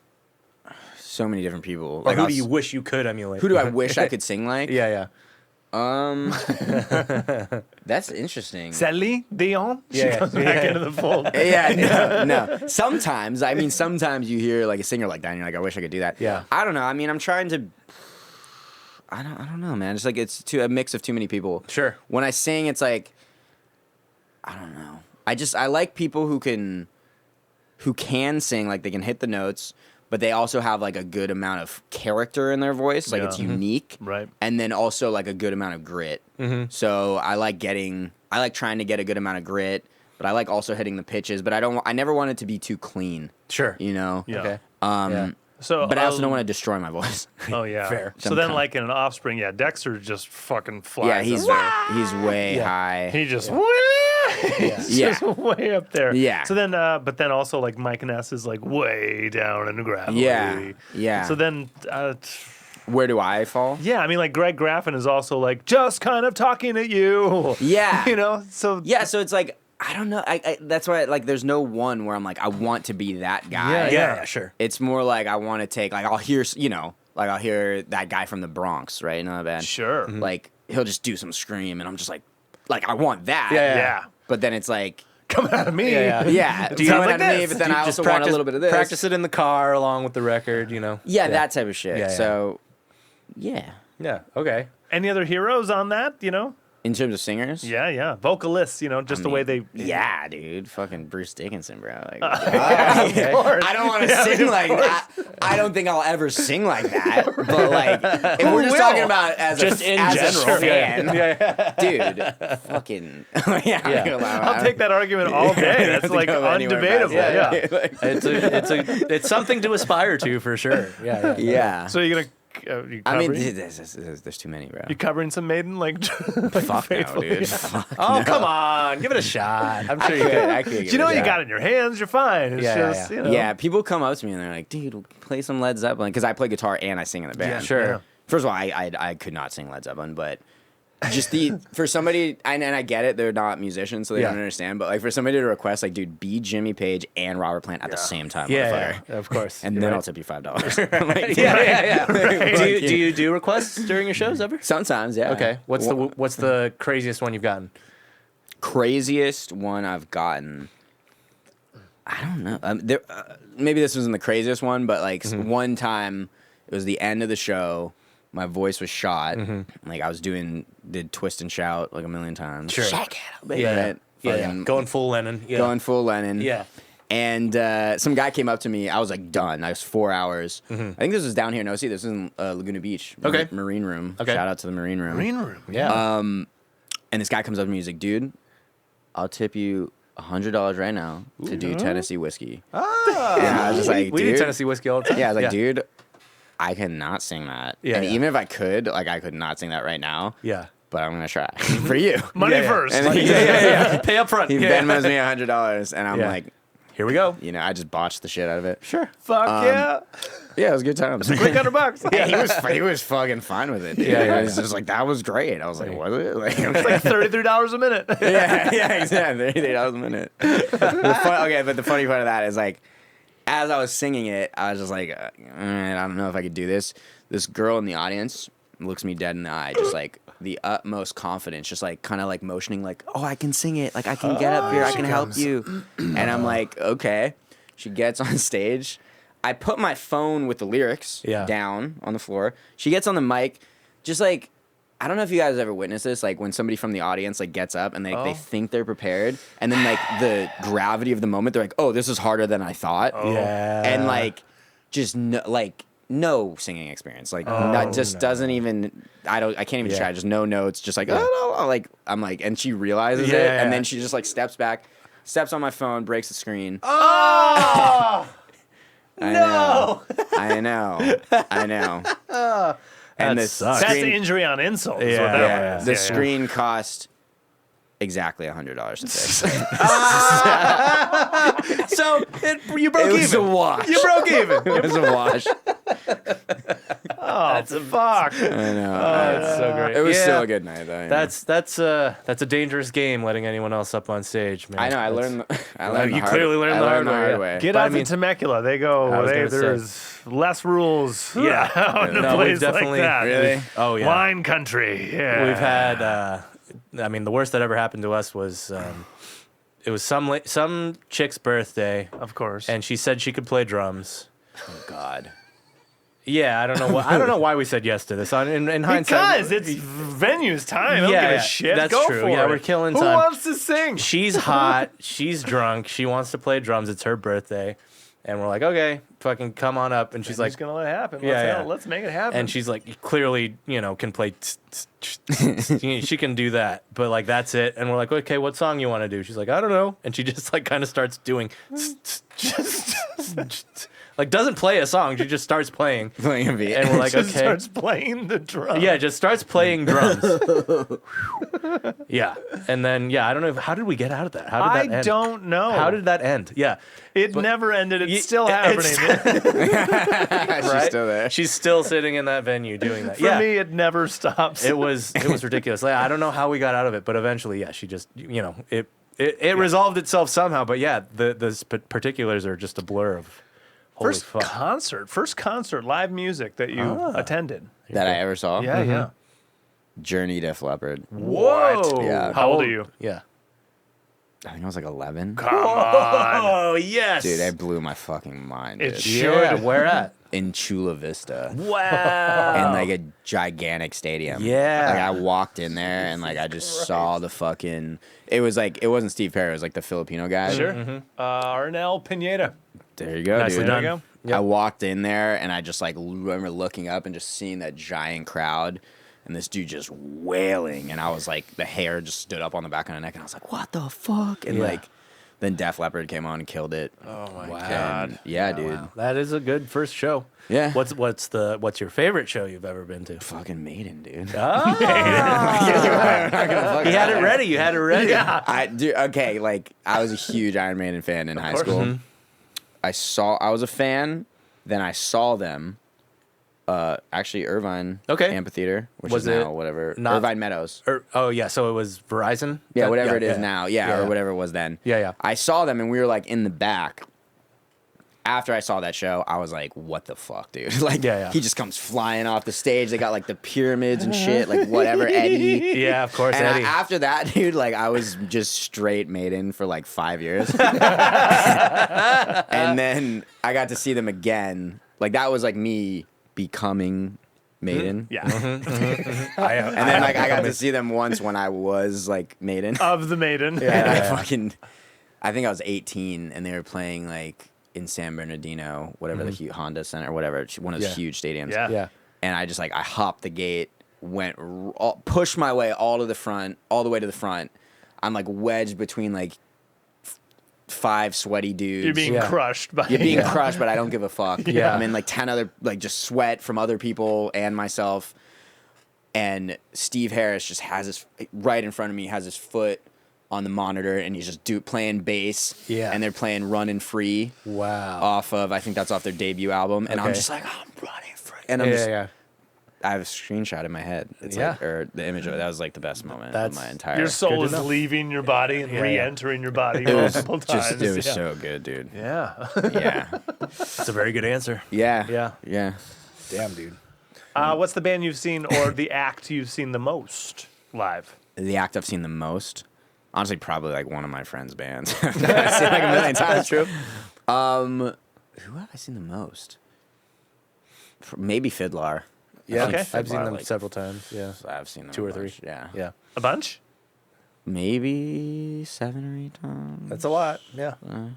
so many different people. Or Like who do you wish you could emulate? who do I wish I could sing like? Yeah. That's interesting. Celine Dion. She Yeah. comes back into the fold. Yeah, no. Sometimes you hear like a singer like that, and you're like, I wish I could do that. Yeah. I don't know. I mean, I'm trying to. I don't know, man. It's like it's a mix of too many people. Sure. When I sing, it's like, I don't know. I like people who can sing, like they can hit the notes, but they also have like a good amount of character in their voice, like it's Yeah. unique, Right. and then also like a good amount of grit. So I like trying to get a good amount of grit, but I like also hitting the pitches. But I never want it to be too clean, Sure. you know. Yeah. Okay. Yeah. So, But I also don't want to destroy my voice. Oh yeah. Fair. So then, like in an Offspring, yeah, Dexter just fucking flies. Yeah, up he's way Yeah. high. He just, he's Yeah. just way up there. Yeah. So then, but then also like Mike Ness is like way down in the gravity. Yeah. So then, Where do I fall? yeah, I mean like Greg Graffin is also like just kind of talking at you. Yeah. You know. So Yeah, so it's like I don't know. I that's why like there's no one where I'm like I want to be that guy. Yeah, sure. It's more like I want to take like I'll hear I'll hear that guy from the Bronx, right? You know that band? Sure. Like he'll just do some scream, and I'm just like I want that. Yeah. But then it's like Coming out of me. Yeah. yeah, It it's sounds coming like out of me, this. but then You I just also want a little bit of this. Practice it in the car along with the record, you know. Yeah, that type of shit. Yeah, yeah. So yeah. Yeah. Okay. Any other heroes on that? You know. In terms of singers? Yeah. Vocalists, just the way they. Yeah, dude. Fucking Bruce Dickinson, bro. Like, Of course. I don't want to sing like that. I don't think I'll ever sing like that. But like, if we're just talking about as just a, in as general. a fan, dude, fucking I'll take that argument all day. That's like undebatable. Yeah. It's something to aspire to for sure. Yeah. So you're gonna. You I mean, covering- there's too many, bro. you covering some Maiden like Fuck no, faithfully? dude. Fuck Oh, no. come on. Give it a shot. I'm I sure you could. could. I could. You know what you got in your hands? You're fine. It's just, Yeah, people come up to me and they're like, "Dude, play some Led Zeppelin," because I play guitar and I sing in the band. Yeah, Sure. yeah. First of all, I could not sing Led Zeppelin, but just for somebody, and I get it, they're not musicians, so they don't understand. But like for somebody to request, like, dude, be Jimmy Page and Robert Plant at the same time, Yeah, motherfucker. of course. And You're then right. I'll tip you $5. Like, Yeah. Right. Do you do requests during your shows ever? Sometimes, yeah. Okay. What's the craziest one you've gotten? Craziest one I've gotten? I don't know. Maybe this wasn't the craziest one, but like one time, it was the end of the show. My voice was shot. Like I was did twist and shout like a million times. Sure. Shake it, baby. Yeah. Right? Yeah. Fucking Going full Lennon. Yeah. Going full Lennon. Yeah. And some guy came up to me. I was like done. I was 4 hours. I think this was down here in OC. This is in Laguna Beach. Okay. Marine Room. Okay. Shout out to the Marine Room. Green room. Yeah. And this guy comes up to me. He's like, "Dude, I'll tip you $100 right now to do Tennessee whiskey." And I was just like, we do "Dude." Tennessee whiskey all the time. Yeah, I was like, "Dude, I cannot sing that." Yeah, and yeah. even if I could, like, I could not sing that right now. Yeah. But I'm gonna try for you. Money Yeah. first. And he, Pay up front. he Yeah. Venmos me $100, and I'm Yeah. like, Here we go. I just botched the shit out of it. Sure. Fuck yeah. Yeah, it was a good time. Quick $100. Yeah, he was fucking fine with it. Dude. Yeah. He was just like, that was great. I was like, was it? Like, It's like $33 a minute. yeah, exactly. $38 a minute. But the funny part of that is like, as I was singing it, I was just like, I don't know if I could do this. This girl in the audience looks me dead in the eye, just like the utmost confidence, just like kind of like motioning, like, "Oh, I can sing it. Like I can get up here. I can help you." And I'm like, okay. She gets on stage. I put my phone with the lyrics down on the floor. She gets on the mic, just like, I don't know if you guys ever witnessed this, like when somebody from the audience like gets up and they think they're prepared, and then like the gravity of the moment, they're like, "Oh, this is harder than I thought." Yeah. And like, just no singing experience, like doesn't even. I can't even try. Just no notes. Just like like I'm like, and she realizes it, and then she just like steps back, steps on my phone, breaks the screen. Oh! I know. And That the sucks. That's screen, injury on insult. Is Yeah, what that yeah, was. the screen cost exactly $100 to fix. So you broke It was even. a wash. You broke even. It was a wash. Oh, fuck. I know. That's so great. It was Yeah. still a good night, though. you know. That's a dangerous game, letting anyone else up on stage, man. I know. I learned. You clearly learned the hard way, yeah. Get But out I mean- to Temecula. They I go. was gonna There's less rules. Yeah. in a No, we've place definitely- like that. Really? Oh yeah. Wine country. Yeah. We've had. I mean, the worst that ever happened to us was it was some chick's birthday, of course. and she said she could play drums. Oh God. Yeah, I don't know why we said yes to this. In hindsight, because it's venue's time. I don't give a shit. that's Go true. for Yeah, it. we're killing Who time. wants to sing? She's hot. She's drunk. She wants to play drums. It's her birthday, and we're like, okay, fucking come on up. And she's like, gonna let it happen. Yeah, Let's make it happen. and she's like, clearly, can play. She can do that, but like that's it. And we're like, okay, what song you want to do? She's like, I don't know. And she just like kind of starts doing, like doesn't play a song. She just starts playing, Playing a beat. and we're like, just okay. starts playing the drum. Yeah, just starts playing drums. Yeah, and then I don't know. How did we get out of that? How did that I end? don't know. How did that end? Yeah, it never ended? It's still it's- happening. She's still there. She's still sitting in that venue doing that. For yeah, me, it never stops. it was ridiculous. Like, I don't know how we got out of it, but eventually, she just it resolved itself somehow. But yeah, the particulars are just a blur of. Holy first fuck. concert, live music that you attended. That I ever saw. Yeah, yeah. Journey, Def Leppard. Whoa! Yeah. How old are you? Yeah. I think I was like 11. Come on. Oh yes, Dude, that blew my fucking mind. It Dude. yeah. should. Where at? In Chula Vista. Wow. In like a gigantic stadium. Yeah. Like I walked in there and like I just saw the fucking. It was like it wasn't Steve Perry. It was like the Filipino guy. Sure. Arnel Pineda. There you go, Nicely dude. There done. you go. Yep. I walked in there and I just like remember looking up and just seeing that giant crowd and this dude just wailing and I was like the hair just stood up on the back of my neck and I was like, what the fuck? And Yeah. like then Def Leppard came on and killed it. Oh my Wow. God. Yeah, dude. Wow. That is a good first show. Yeah. What's your favorite show you've ever been to? Fucking Maiden, dude. Ah, you had it ready. You had it ready. Yeah. I do okay, like I was a huge Iron Maiden fan in high course. school. I was a fan, then I saw them actually Irvine Okay. Amphitheater, which Was is now it whatever not- Irvine Meadows. Oh yeah, so it was Verizon. Yeah, That- whatever it is now. Yeah, or whatever it was then. Yeah, yeah. I saw them and we were like in the back. After I saw that show, I was like, what the fuck, dude? Like, Yeah, yeah. he just comes flying off the stage. They got like the pyramids and shit, like whatever, Eddie. Yeah, of course, And Eddie. after that, dude, like I was just straight Maiden for like 5 years. And then I got to see them again. Like that was like me becoming Maiden. Yeah. And then like I got to see them once when I was like Maiden. Of the Maiden. And I think I was 18 and they were playing like in San Bernardino, whatever the Honda Center or whatever, one of those Yeah. huge stadiums. Yeah. Yeah. And I just like, I hopped the gate, pushed my way all the way to the front. I'm like wedged between like 5 sweaty dudes. You're being Yeah. crushed by You're being crushed, but I don't give a fuck. Yeah. I'm in like 10 other, like just sweat from other people and myself. And Steve Harris just has his, right in front of me, has his foot on the monitor and he's just playing bass. Yeah. And they're playing Runnin' Free Wow. I think that's off their debut album. And I'm Okay. just like, I'm running free. And I'm Yeah, just, yeah. I have a screenshot in my head. It's Yeah. like, or the image of it. That was like the best moment of That's- my entire. Your Good soul to is know. leaving your body and Yeah, yeah. re-entering your body It was multiple times. it was yeah. so good, dude. Yeah. Yeah, That's a very good answer. yeah, Yeah. yeah. Damn, dude. What's the band you've seen or the act you've seen the most live? The act I've seen the most, honestly, probably like one of my friends' bands. I've seen like a million times. That's true. Who have I seen the most? Maybe Fiddler. Yeah. Okay. I've seen Fiddler, them like, several times. Yeah. I've seen them 2 or a 3. bunch, Yeah, Yeah. A bunch? maybe 7 or 8 times. That's a lot. Yeah. Did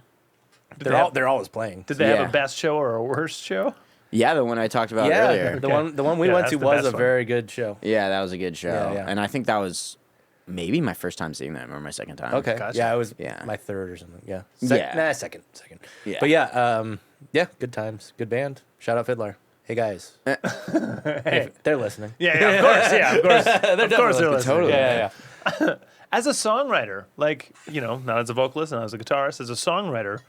they have- They're always playing. Did they have Yeah. a best show or a worst show? Yeah, the one I talked about Yeah. earlier. The one we Yeah, went that's to the was best a one. very good show. Yeah, that was a good show. Yeah, yeah. And I think that was maybe my first time seeing them or my second time. Okay. Gotcha. Yeah, it was Yeah. my third or something. Yeah. Yeah. Second. Yeah. But yeah, good times, good band. Shout out Fiddler. Hey guys, Hey. they're listening. Yeah, of course. Yeah, of course. Of course they're listening. Totally. Yeah. As a songwriter, like, not as a vocalist and as a guitarist, as a songwriter,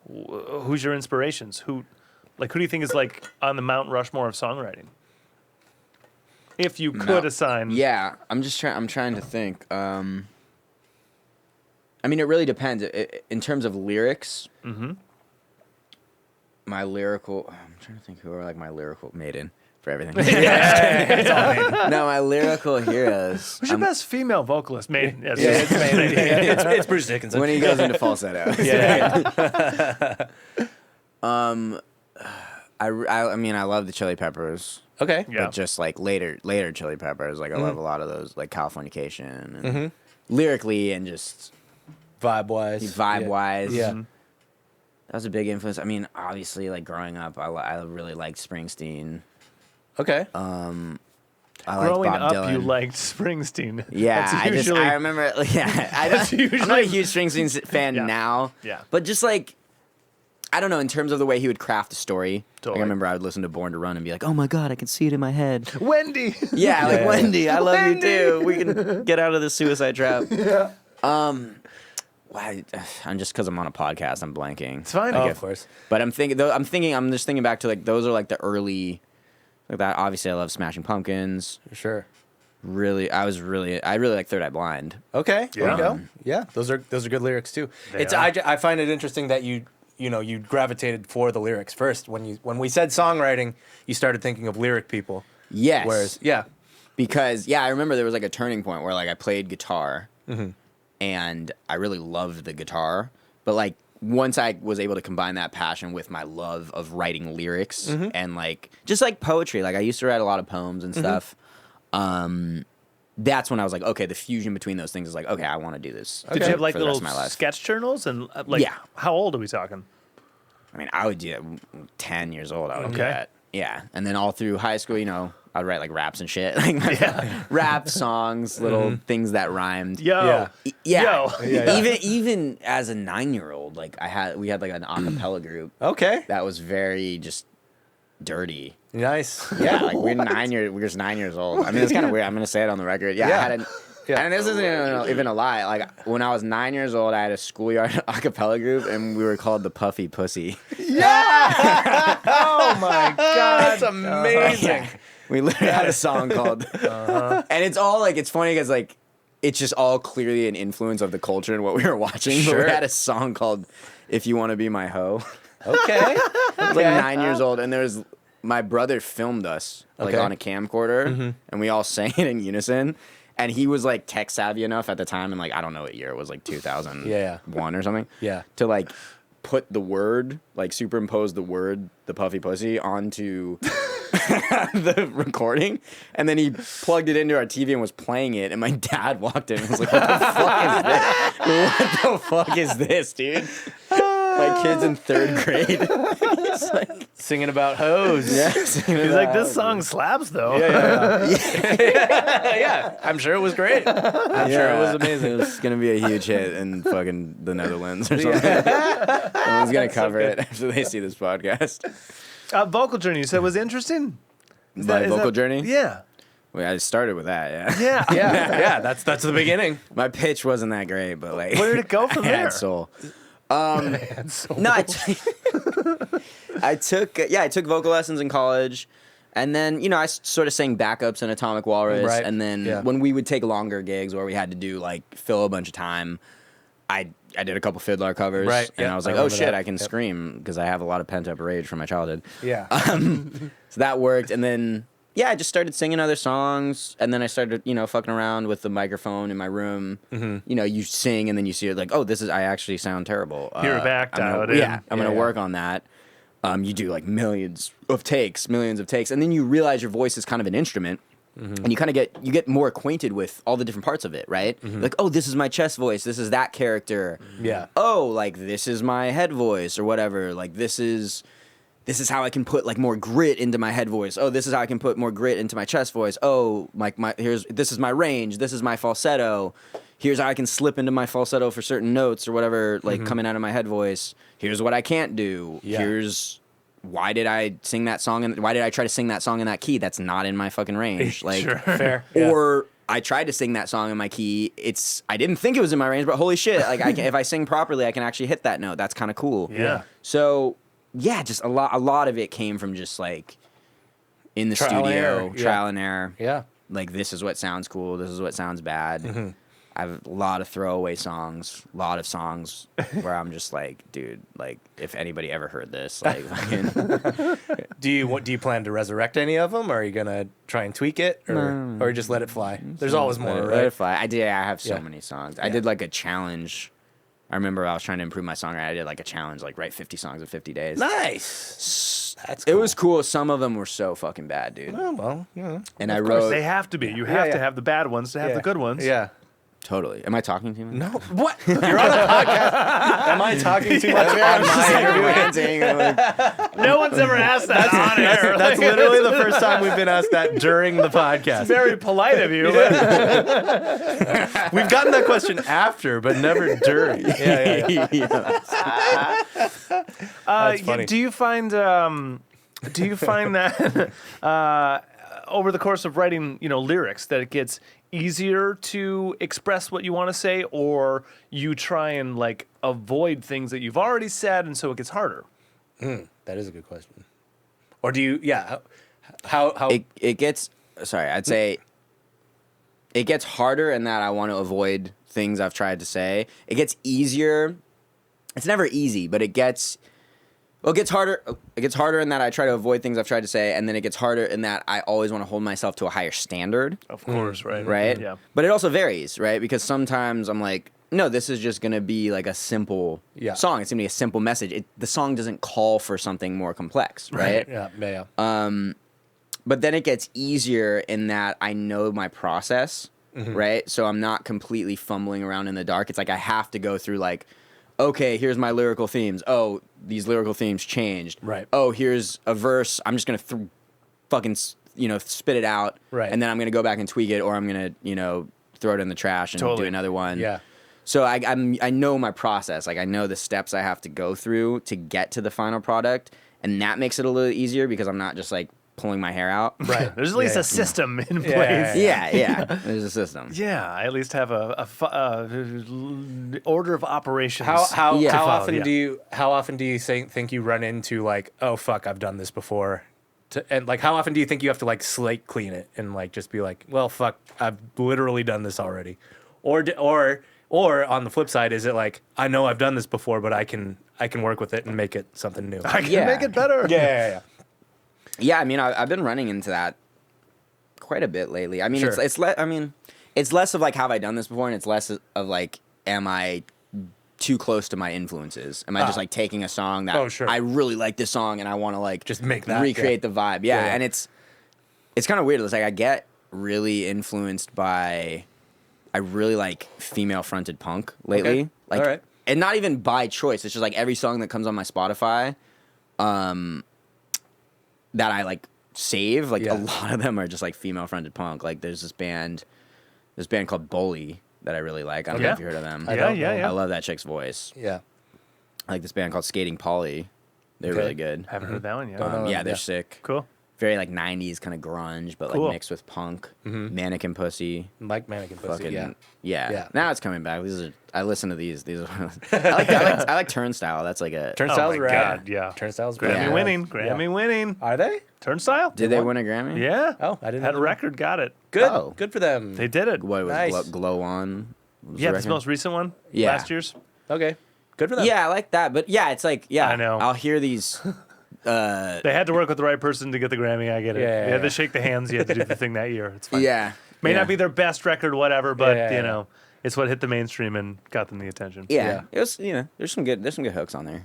who's your inspirations? Who do you think is like on the Mount Rushmore of songwriting? If you could assign. Yeah, I'm trying to think. I mean, it really depends. In terms of lyrics, my lyrical. I'm trying to think who are like my lyrical Maiden for everything. It's all Maiden. No, my lyrical heroes. Who's your best female vocalist? Maiden. Yes, Yeah. it's Maiden. It's Bruce Dickinson. When he goes into falsetto. Yeah. I mean, I love the Chili Peppers. Okay. Yeah. But just like later Chili Peppers, like I love a lot of those, like Californication, and lyrically and just Vibe wise. vibe-wise. Yeah. That was a big influence. I mean, obviously, like growing up, I really liked Springsteen. Okay. I liked Growing Bob up, Dylan. you liked Springsteen. Yeah, That's usually, I remember. Yeah, I'm not a huge Springsteen fan Yeah. now. Yeah. But just like, I don't know, in terms of the way he would craft a story. Like, Totally. I remember I would listen to Born to Run and be like, oh my God, I can see it in my head. Wendy. Yeah, like Yeah. Wendy, I love Wendy. you too. We can get out of the suicide trap. Yeah. Why? I'm just because I'm on a podcast. I'm blanking. It's fine. Oh, of course. But I'm just thinking back to like those are like the early, like that. Obviously, I love Smashing Pumpkins. For sure. I really like Third Eye Blind. Okay. There Yeah. you go. Yeah. Those are good lyrics too. They are. I find it interesting that you gravitated for the lyrics first. When we said songwriting, you started thinking of lyric people. Yes. Whereas, yeah. Because I remember there was like a turning point where like I played guitar, and I really loved the guitar. But like once I was able to combine that passion with my love of writing lyrics and like just like poetry, like I used to write a lot of poems and stuff. That's when I was like, okay, the fusion between those things is like, okay, I want to do this. Did you have like for the rest little of my life. sketch journals and like? Yeah. How old are we talking? I mean, I would do it 10 years old. I would do Okay. that. Yeah. And then all through high school, you know, I'd write like raps and shit. Like rap songs, little things that rhymed. Yo. Yeah. Yo. Even as a 9-year-old, like we had like an a cappella group Okay. that was very just dirty. Nice. Yeah, like we're just 9 years old. I mean, it's kind of weird. I'm gonna say it on the record. Yeah, Yeah. I had and this isn't even a lie. Like when I was 9 years old, I had a schoolyard a cappella group, and we were called the Puffy Pussy. Oh my god. That's amazing. We literally had a song called, and it's all like it's funny because like it's just all clearly an influence of the culture and what we were watching. Sure. But we had a song called "If You Want to Be My Hoe." Okay. I was like 9 years old, and there was my brother filmed us like Okay. on a camcorder, and we all sang it in unison. And he was like tech savvy enough at the time, and like I don't know what year it was, like 2001 or something. Yeah. To like put the word, like superimpose the word, the Puffy Pussy, onto the recording, and then he plugged it into our TV and was playing it. And my dad walked in and was like, "What the fuck is this? What the fuck is this, dude?" Like kids in 3rd grade. He's like, Singing about hoes. yeah. He's like, this song slaps though. Yeah. I'm sure it was great. I'm sure it was amazing. It was gonna be a huge hit in fucking the Netherlands or something. Someone's gonna cover it after they see this podcast. Vocal journey you said was interesting. Is My is vocal journey? Yeah. Well, I started with that. Yeah. Yeah. Yeah. That's the beginning. My pitch wasn't that great, but like, Where did it go from I there? had soul. No, I took vocal lessons in college, and then I sort of sang backups in Atomic Walrus, Right. and then Yeah. when we would take longer gigs where we had to do like fill a bunch of time, I did a couple fiddler covers, Right, and yeah, I was I like, oh remember shit, that. I can Yep. scream because I have a lot of pent up rage from my childhood. Yeah. So that worked, and then I just started singing other songs, and then I started fucking around with the microphone in my room. You sing, and then you see it like, oh, I actually sound terrible. You're back, I'm gonna- dial it in. Yeah, I'm gonna work on that. You do like millions of takes, and then you realize your voice is kind of an instrument. And you kind of get more acquainted with all the different parts of it, right? Like, oh, this is my chest voice. This is that character. Yeah. Oh, like this is my head voice or whatever. Like this is how I can put like more grit into my head voice. Oh, this is how I can put more grit into my chest voice. Oh, this is my range. This is my falsetto. Here's how I can slip into my falsetto for certain notes or whatever, like coming out of my head voice. Here's what I can't do. Yeah. Here's why did I sing that song and why did I try to sing that song in that key? That's not in my fucking range. Like, Sure. Fair. or I tried to sing that song in my key. I didn't think it was in my range, but holy shit! Like, if I sing properly, I can actually hit that note. That's kind of cool. Yeah. So yeah, just a lot of it came from just like in the Trial and studio, error, yeah. trial and error. Yeah. Like this is what sounds cool. This is what sounds bad. I have a lot of throwaway songs, a lot of songs where I'm just like, dude, like if anybody ever heard this, like, fucking, Do you plan to resurrect any of them, or are you gonna try and tweak it, or just let it fly? There's always more, Let right? it fly. I have so Yeah. many songs. I did like a challenge. I remember I was trying to improve my songwriting. I did like a challenge, like write 50 songs in 50 days. Nice. That's It cool. was cool. Some of them were so fucking bad, dude. Oh, well, yeah. And I Of course, wrote they have to be. You have yeah. to have the bad ones to have the good ones. Yeah. totally. Am I talking to you? No. What? You're on a podcast. Am I talking too much on my interview? No one's ever asked that on air. That's literally the first time we've been asked that during the podcast. very polite of you. We've gotten that question after, but never during. Yeah. That's funny. Do you find that over the course of writing, lyrics, that it gets easier to express what you want to say, or you try and like avoid things that you've already said, and so it gets harder? That is a good question. Or do you? Yeah. How? It gets. Sorry, I'd say it gets harder in that I want to avoid things I've tried to say. It gets easier. It's never easy, but it gets. Well, it gets harder. It gets harder in that I try to avoid things I've tried to say, and then it gets harder in that I always want to hold myself to a higher standard. Of course, right? Right? Yeah. But it also varies, right? Because sometimes I'm like, no, this is just gonna be like a simple song. It's gonna be a simple message. The song doesn't call for something more complex, right? Yeah. But then it gets easier in that I know my process, right? So I'm not completely fumbling around in the dark. It's like I have to go through like, okay, here's my lyrical themes. Oh, these lyrical themes changed. Right. Oh, here's a verse. I'm just gonna fucking spit it out. Right. And then I'm gonna go back and tweak it, or I'm gonna throw it in the trash and do another one. Yeah. So I know my process. Like I know the steps I have to go through to get to the final product, and that makes it a little easier because I'm not just like pulling my hair out. Right. There's at least a system in place. Yeah. There's a system. Yeah, I at least have a order of operations. How often do you think you run into like, oh fuck, I've done this before, and like how often do you think you have to like slate clean it and like just be like, well fuck, I've literally done this already, or on the flip side, is it like I know I've done this before, but I can work with it and make it something new. I can make it better. Yeah. Yeah, I mean, I've been running into that quite a bit lately. I mean, Sure. it's less of like, have I done this before, and it's less of like, am I too close to my influences? Am I just like taking a song that I really like this song and I want to like just make that recreate the vibe? Yeah, and it's kind of weird. It's like I get really influenced by. I really like female fronted punk lately. Okay. Like, all right. And not even by choice. It's just like every song that comes on my Spotify. That I like save, like a lot of them are just like female fronted punk. Like there's this band called Bully that I really like. I don't know if you heard of them. Yeah. I love that chick's voice. Yeah. I like this band called Skating Polly. They're really good. Haven't heard that one yet. Yeah, they're sick. Cool. Very like 90s kind of grunge, but like mixed with punk. Mannequin Pussy. Like Mannequin Pussy. Fucking, yeah. Now it's coming back. I listen to these. I like Turnstile. That's like a Turnstile's my rad. God, yeah. Turnstile's Grammy rad. winning. winning. Are they? Turnstile? Did they win a Grammy? Yeah. Oh, I didn't Had a know. record, got it. Good. Oh. Good for them. They did it. What was Nice. Glow On? Was Yeah, the this record? most recent one. Yeah. Last year's. Okay. Good for them. Yeah, I like that. But yeah, it's like, I know. I'll hear these. They had to work with the right person to get the Grammy. I get it. Yeah, They had yeah. to shake the hands. You had to do the thing that year. It's fine. Yeah. May yeah. not be their best record, whatever, but Yeah. you know, it's what hit the mainstream and got them the attention. Yeah. It was, there's some good hooks on there.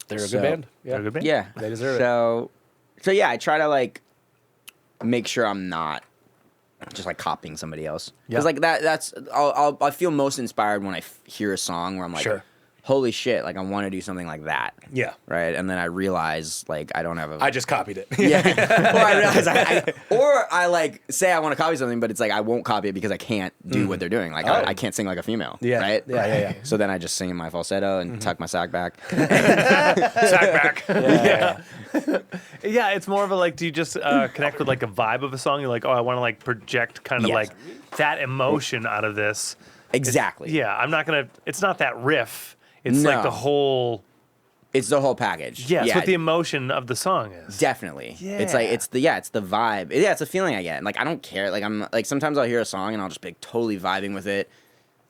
They're a So- good band. They're a good band. Yeah. They deserve it. So yeah, I try to like make sure I'm not just like copying somebody else. Because like that's I feel most inspired when I hear a song where I'm like, Sure. holy shit, like I want to do something like that. Yeah. Right. And then I realize like I don't have a I just copied it. yeah. Or I realize or I like say I want to copy something, but it's like I won't copy it because I can't do what they're doing. Like I can't sing like a female. Yeah. Right. Yeah. So then I just sing in my falsetto and tuck my sack back. Sack back. Yeah. Yeah, it's more of a like, do you just connect with like a vibe of a song? You're like, oh, I want to like project kind of Yes. like that emotion out of this. Exactly. Yeah, I'm not gonna. It's not that riff. It's like No. the whole. It's the whole package. Yeah, it's what the emotion of the song is. Definitely. It's like it's the vibe. Yeah, it's a feeling I get. Like I don't care. Like I'm like sometimes I'll hear a song and I'll just be like, totally vibing with it.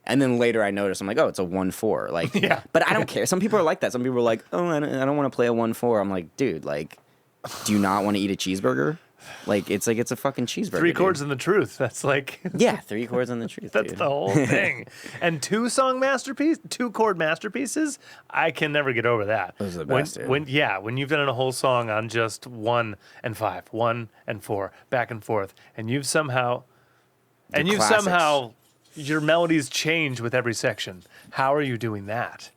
And then later I notice I'm like, oh, it's a 1/4. Like but I don't care. Some people are like that. Some people are like, oh, I don't want to play a 1/4. I'm like, dude, like, do you not want to eat a cheeseburger? Like it's a fucking cheeseburger. Three chords and the truth. That's like. Yeah, 3 chords and the truth. That's dude. the whole thing. And 2-chord masterpieces, I can never get over that. Those are the best, dude. when you've done a whole song on just 1 and 5, 1 and 4, back and forth, and you've somehow classics. your melodies change with every section. How are you doing that?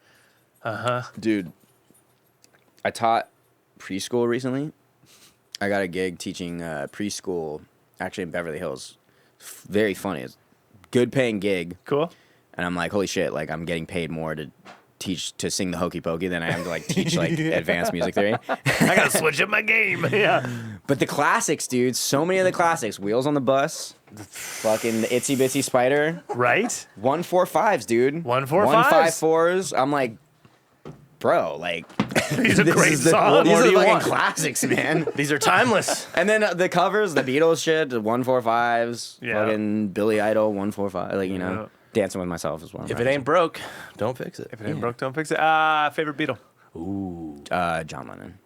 Dude, I taught preschool recently. I got a gig teaching preschool, actually in Beverly Hills. Very funny. It's a good paying gig. Cool. And I'm like, holy shit, like I'm getting paid more to sing the Hokey Pokey than I am to like teach like advanced music theory. I gotta switch up my game. Yeah. But the classics, dude, so many of the classics. Wheels on the Bus, fucking the Itsy Bitsy Spider, Right? 145s, dude. 145s. 154s. I'm like, bro, like These are great These songs. are do you fucking want? classics, man. These are timeless. And then the covers, the Beatles shit, the 145s, Yeah. fucking Billy Idol, 145, like, you know, Yeah. Dancing with Myself as well. If it ain't broke, don't fix it. If it ain't broke, don't fix it. Favorite Beatle? John Lennon.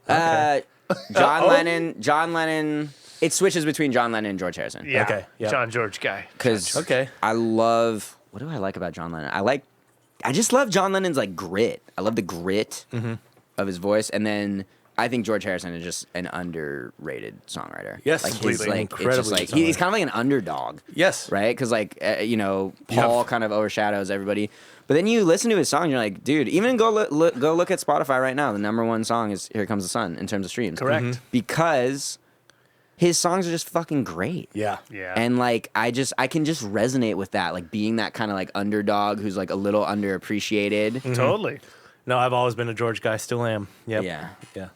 John Lennon, it switches between John Lennon and George Harrison. Yeah. Okay, yeah. John George guy. Because Okay. I love, what do I like about John Lennon? I like I just love John Lennon's like grit. I love the grit of his voice, and then I think George Harrison is just an underrated songwriter. Yes, like completely. like Incredibly it's just like good he's kind of like an underdog. Yes. Right? Because like Paul kind of overshadows everybody. But then you listen to his song, and you're like, dude, even go look at Spotify right now. The #1 song is "Here Comes the Sun" in terms of streams. Correct. Because his songs are just fucking great. Yeah. Yeah. And like I can just resonate with that, like being that kind of like underdog who's like a little underappreciated. Totally. No, I've always been a George guy. Still am. Yep. Yeah. Yeah.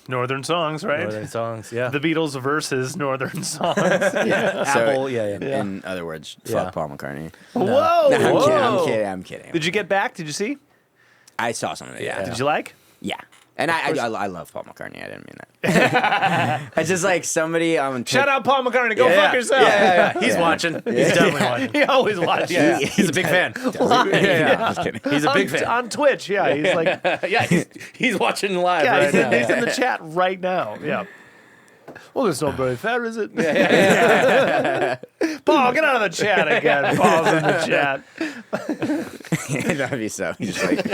Northern songs, right? Northern songs. Yeah. The Beatles versus Northern songs. Apple. Yeah. In other words, fuck Yeah. Paul McCartney. Whoa! No, whoa. I'm kidding. Did you get back? Did you see? I saw some of it. Yeah. Did you like? Yeah. And I love Paul McCartney. I didn't mean that. It's just like somebody on Shout out Paul McCartney. Go fuck yourself. Yeah. He's watching. He's definitely watching. He always watches. Yeah. He's a big fan. I was kidding. He's a big fan. On Twitch, yeah. He's like, Yeah. He's watching live yeah, right now. he's in the chat right now. Yeah. Well, it's not very fair, is it? Paul, get out of the chat again. Paul's in the chat. That'd be so. Just like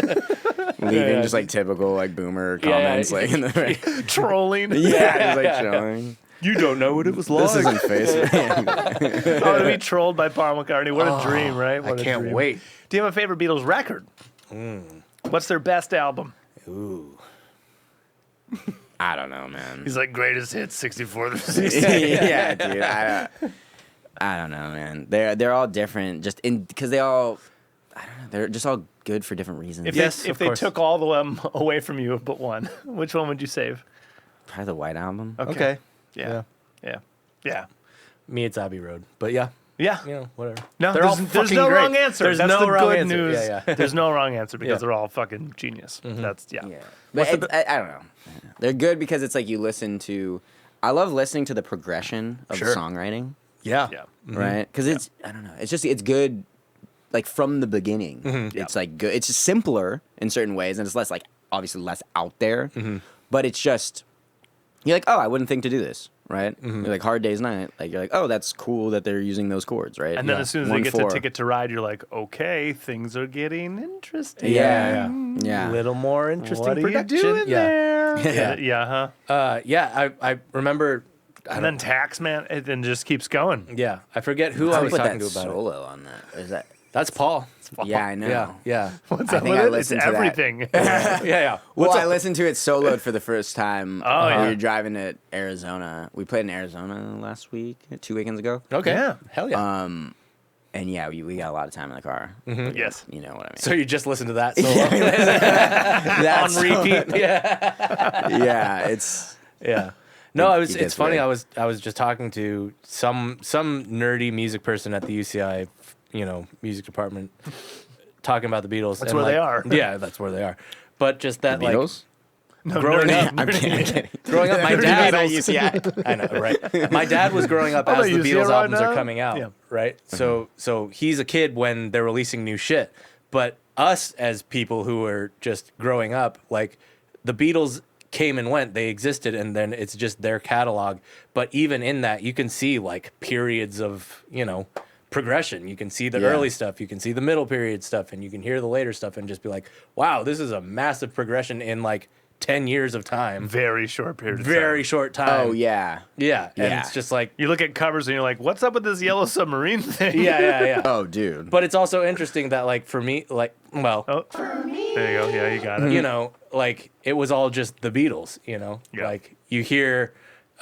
leaving, just like typical like boomer comments, like in the Trolling. just like showing. You don't know what it was like. This isn't Facebook. Oh, to be trolled by Paul McCartney. What a dream, right? What I a can't dream. wait. Do you have a favorite Beatles record? What's their best album? Ooh. I don't know, man. He's like, greatest hits, 64 to 60. Yeah, dude. I don't know, man. They're all different, just because they all. I don't know. They're just all good for different reasons. If they took all of them away from you but one, which one would you save? Probably the White Album. Okay. Yeah. Me, it's Abbey Road. But yeah. Yeah. You know, whatever. No, They're all there's fucking no great. wrong answer. There's That's no the wrong good answer. news. Yeah. There's no wrong answer because Yeah. they're all fucking genius. That's Yeah, but I don't know. They're good because it's like you listen to. I love listening to the progression of Sure. songwriting, Yeah. Yeah. right? Because it's I don't know. It's good, like from the beginning. It's like good. It's just simpler in certain ways, and it's less like obviously less out there. But it's just you're like, oh, I wouldn't think to do this, right? You're like Hard Day's Night. Like you're like, oh, that's cool that they're using those chords, right? And then as soon as they get 1/4. to Ticket to Ride, you're like, okay, things are getting interesting. Yeah. A Yeah. little more interesting What are you production. doing there? Yeah. Yeah, huh? I remember. And then Taxman, it then just keeps going. Yeah, I forget who I How was put talking that to about it. solo on that? Is that? That's Paul. Yeah, I know. Yeah. What's I up think with I it? It's listened to that. everything. Yeah. Well, What's I up? listened to it soloed for the first time. Oh, yeah. We were driving to Arizona. We played in Arizona last week, 2 weekends ago. Okay. Yeah. Hell yeah. And yeah, we got a lot of time in the car. Yes. You know what I mean? So you just listen to that solo That's on repeat? Yeah. yeah, it's Yeah. No, It it's gets funny. weird. I was just talking to some nerdy music person at the UCI, music department, talking about the Beatles. That's and where they like- are. Yeah, that's where they are. But just that, like, Beatles. growing up, I'm kidding. growing up, my Nerdy dad. at Also, UCI. I know, right? My dad was growing up Oh, as they the use Beatles it right albums now? are coming out, Yeah. right? So he's a kid when they're releasing new shit. But us as people who are just growing up, like the Beatles came and went, they existed, and then it's just their catalog. But even in that, you can see like periods of progression. You can see the Yeah. early stuff, you can see the middle period stuff, and you can hear the later stuff, and just be like, wow, this is a massive progression in like 10 years of time. Very short period of Very time. short time. Oh yeah. Yeah. And Yeah. it's just like, You look at covers and you're like, what's up with this yellow submarine thing? yeah. Oh dude. But it's also interesting that, like, for me, like, well, Oh, there you go. Yeah, you got it. like, it was all just the Beatles, Yeah. Like, you hear,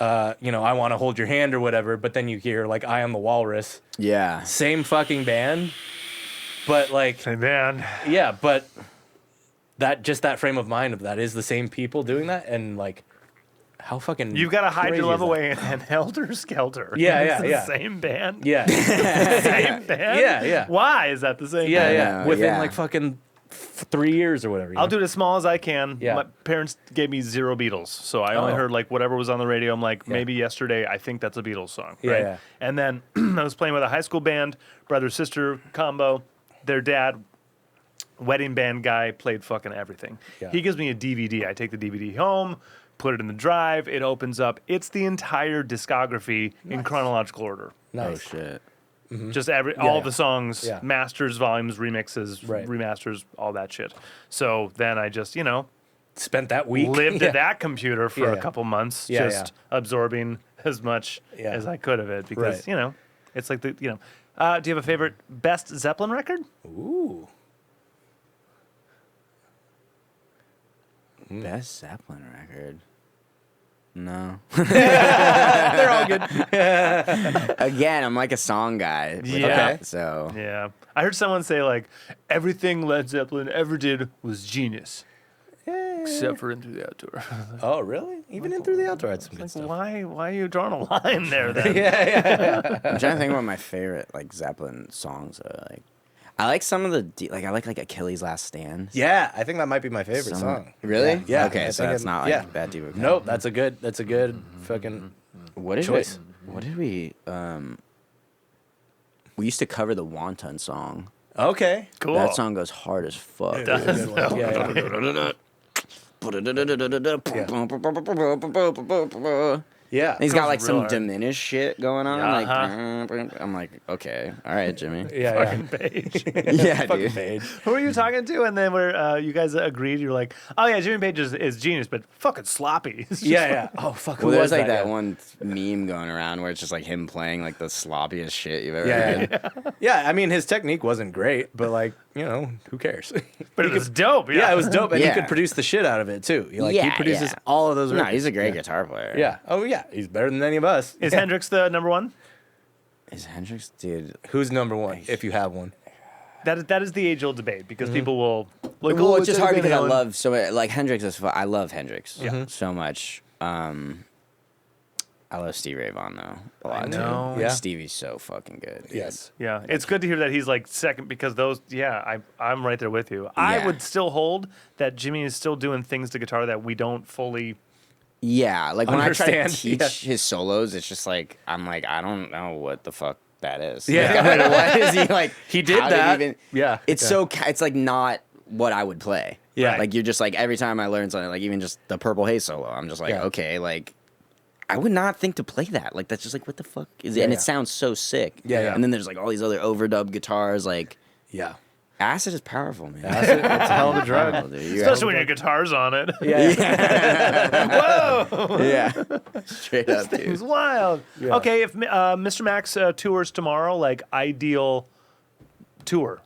I Want to Hold Your Hand or whatever, but then you hear, like, I Am the Walrus. Yeah. Same fucking band, but, like, Hey, man. yeah, but that frame of mind of that is the same people doing that, and, like, how fucking You've got to hide crazy your love is that? away and Helter Skelter. Yeah, It's yeah, the yeah. same band? Yeah. Same band? Yeah. Why is that the same Yeah, band? yeah. know, Within yeah. like fucking 3 years or whatever. I'll do it as small as I can. Yeah. My parents gave me 0 Beatles, so I only Oh. heard like whatever was on the radio. I'm like, maybe yesterday, I think that's a Beatles song. Yeah, Right? yeah. And then I was playing with a high school band, brother-sister combo. Their dad, wedding band guy, played fucking everything. Yeah. He gives me a DVD. I take the DVD home, put it in the drive. It opens up. It's the entire discography in chronological order. Oh Nice. shit. Just all the songs, Yeah. masters, volumes, remixes, Right. remasters, all that shit. So then I just, Spent that week. lived at that computer for Yeah, a yeah. couple months, Yeah, just absorbing as much Yeah. as I could of it because, Right. it's like do you have a favorite best Zeppelin record? Ooh. Best Zeppelin record. No. They're all good. Again, I'm like a song guy. with Yeah. that, Okay. So Yeah. I heard someone say, like, everything Led Zeppelin ever did was genius. Except for In Through the Outdoor. Oh, really? Even in Through the Outdoor had some good Like, stuff. why are you drawing a line there then? I'm trying to think what my favorite like Zeppelin songs are. Like, I like some of the I like Achilles' Last Stand. Yeah, I think that might be my favorite song. Really? Yeah. Okay, I so think that's not like that deep. Okay. Nope, that's a good fucking What did choice. What did we? We used to cover the Wonton song. Okay. Cool. That song goes hard as fuck. Yeah. He's got Goes like real some hard. diminished shit going on. Uh-huh. Like, I'm like, okay, all right, Jimmy. Yeah. Fucking Page. Yeah, Fucking dude. Page. Who were you talking to? And then where you guys agreed, you're like, oh yeah, Jimmy Page is genius, but fucking sloppy. It's just Yeah. Oh fuck. Who Well, was there's like that guy? one meme going around where it's just like him playing like the sloppiest shit you've ever Yeah, heard. yeah. Yeah, I mean his technique wasn't great, but like, who cares? But it was dope. Yeah, it was dope, and he Yeah. could produce the shit out of it too. He Yeah, produces yeah. all of those. No, records. he's a great Yeah. guitar player. Yeah. Oh yeah, he's better than any of us. Is Yeah. Hendrix the number one? Is Hendrix, dude? Who's number one if you have one? That is the age-old debate because people will like. Well, oh, it's just hard Eddie because I Van Halen. love like Hendrix is. I love Hendrix so much. I love Stevie Ray Vaughan though a lot too. know. Like, Yeah. Stevie's so fucking good. Dude. Yes. Yeah, it's good to hear that he's like second because those. Yeah, I'm right there with you. I Yeah. would still hold that Jimmy is still doing things to guitar that we don't fully. Yeah, like when I try to Understand, teach yeah. his solos, it's just like I'm like I don't know what the fuck that is. Yeah. Like, I'm like, what is he like? He did how that. Even, Yeah. it's Yeah. so it's like not what I would play. Yeah. like you're just like every time I learn something, like even just the Purple Haze solo, I'm just like Yeah. okay, like I would not think to play that. Like that's just like what the fuck is it? Yeah, And yeah. it sounds so sick. Yeah, yeah. And then there's like all these other overdub guitars. Like Yeah. acid is powerful, man. That's it. It's a hell of a drug. Powerful, dude. You Especially when your guitar's on it. Yeah. Whoa, yeah, straight up, it was dude. wild. Yeah. Okay, if Mr. Max tours tomorrow, like ideal tour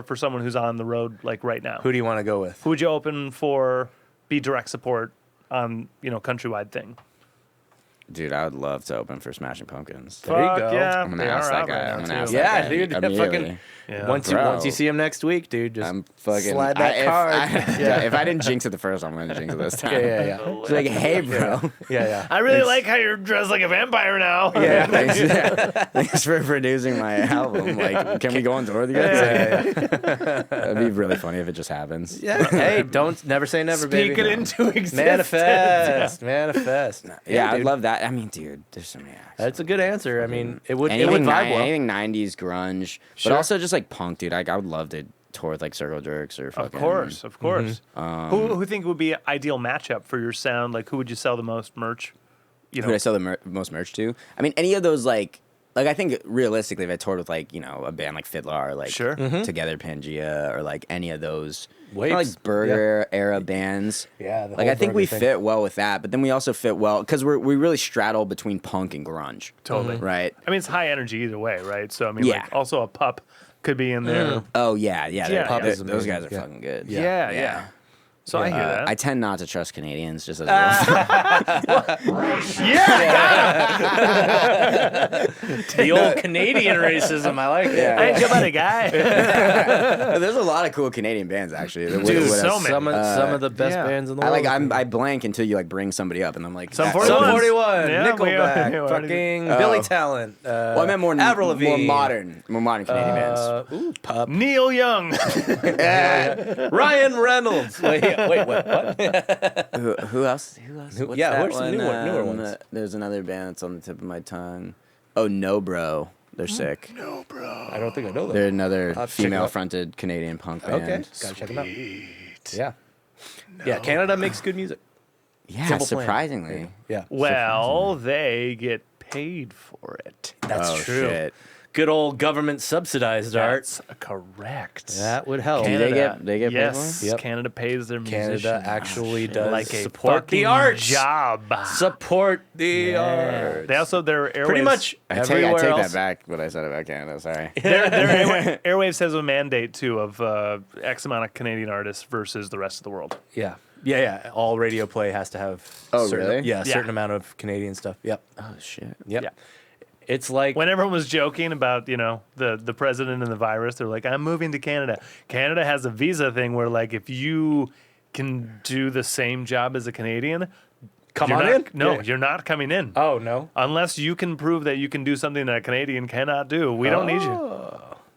for someone who's on the road like right now. Who do you want to go with? Who would you open for? Be direct support on countrywide thing. Dude, I would love to open for Smashing Pumpkins. There you Fuck go. Yeah, I'm gonna they ask are that out guy. right now, I'm gonna too. ask Yeah, that guy dude. immediately. Fucking Yeah. once Bro. you see him next week, dude, just I'm fucking slide that card. If I didn't jinx it the first time, I'm gonna jinx it this time. yeah. It's like, hey, bro. Yeah. I really like how you're dressed like a vampire now. Yeah. Thanks for producing my album. Like, can we go on tour with you guys? That'd be really funny if it just happens. Yeah. Hey, don't never say never, baby. Speak it into existence. Manifest. Yeah, I'd dude. love that. I mean, dude, there's so many acts. That's a good answer. I mean, it would Anything, vibe well. anything 90s grunge, Sure. but also just like punk, dude. Like, I would love to tour with like Circle Jerks or Of fucking. course. Mm-hmm. Who think would be an ideal matchup for your sound? Like, who would you sell the most merch? Who would I sell the most merch to? I mean, any of those like I think realistically, if I toured with like a band like Fiddler or like Sure. Together Pangea or like any of those Wapes. like Burger era bands. Yeah, the like whole I think Burger we thing. fit well with that, but then we also fit well because we really straddle between punk and grunge. Totally. Right. I mean, it's high energy either way, right? So, I mean, Yeah. like, also a pup could be in there. Oh yeah. Yeah, Those is guys amazing. are Yeah. fucking good. Yeah. So I hear that. I tend not to trust Canadians just as The old Canadian racism. I like it. Yeah. I ain't your buddy guy. There's a lot of cool Canadian bands actually. Dude, so many. some of the best yeah. bands in the I world. I blank until you like bring somebody up, and I'm like, Some that- 41. Sum 41, Yeah, we Nickelback, already- fucking Oh. Billy Talent. Well, I meant more Avril more Lavigne. modern Canadian bands. Ooh, Pup. Neil Young. Ryan Reynolds. Wait, what? Who else? What's yeah, that where's some one? newer ones? There's another band that's on the tip of my tongue. Oh, No Bro. They're sick. I don't think I know that. They're another I'll have to check 'em out. female-fronted Canadian punk band. Okay, gotta check them out. Yeah. Yeah, Canada makes good music. Yeah, Simple Plan. surprisingly. Yeah. Well, they get paid for it. That's Oh, true. shit. good old government subsidized art. That's correct. That would help. Do they get paid yes, for Yep. Canada pays their musicians. Canada actually does like a support the fucking arts. job. Support the arts. They also their airwaves. Pretty much I everywhere take else. that back. What I said about Canada. Sorry. Their airwaves has a mandate too of X amount of Canadian artists versus the rest of the world. Yeah. Yeah. All radio play has to have. Oh, certain, really? Yeah, a Yeah. certain amount of Canadian stuff. Yep. Oh shit. Yep. Yeah. It's like When everyone was joking about, the president and the virus, they're like, I'm moving to Canada. Canada has a visa thing where, like, if you can do the same job as a Canadian, come you're on not, in. No, Yeah. you're not coming in. Oh no. Unless you can prove that you can do something that a Canadian cannot do. We don't need you.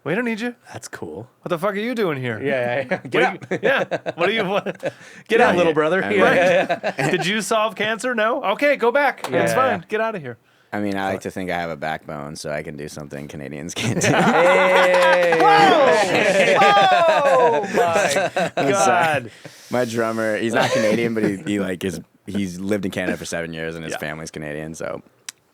We don't need you. That's cool. What the fuck are you doing here? Yeah. Get out. Yeah. What are you? What? Get out, little brother. I Yeah. mean, Did you solve cancer? No. Okay, go back. Yeah, it's fine. yeah. Get out of here. I mean, I like to think I have a backbone, so I can do something Canadians can't do. Hey. Oh my God. My drummer, he's not Canadian, but he's lived in Canada for 7 years, and his Yeah. family's Canadian, so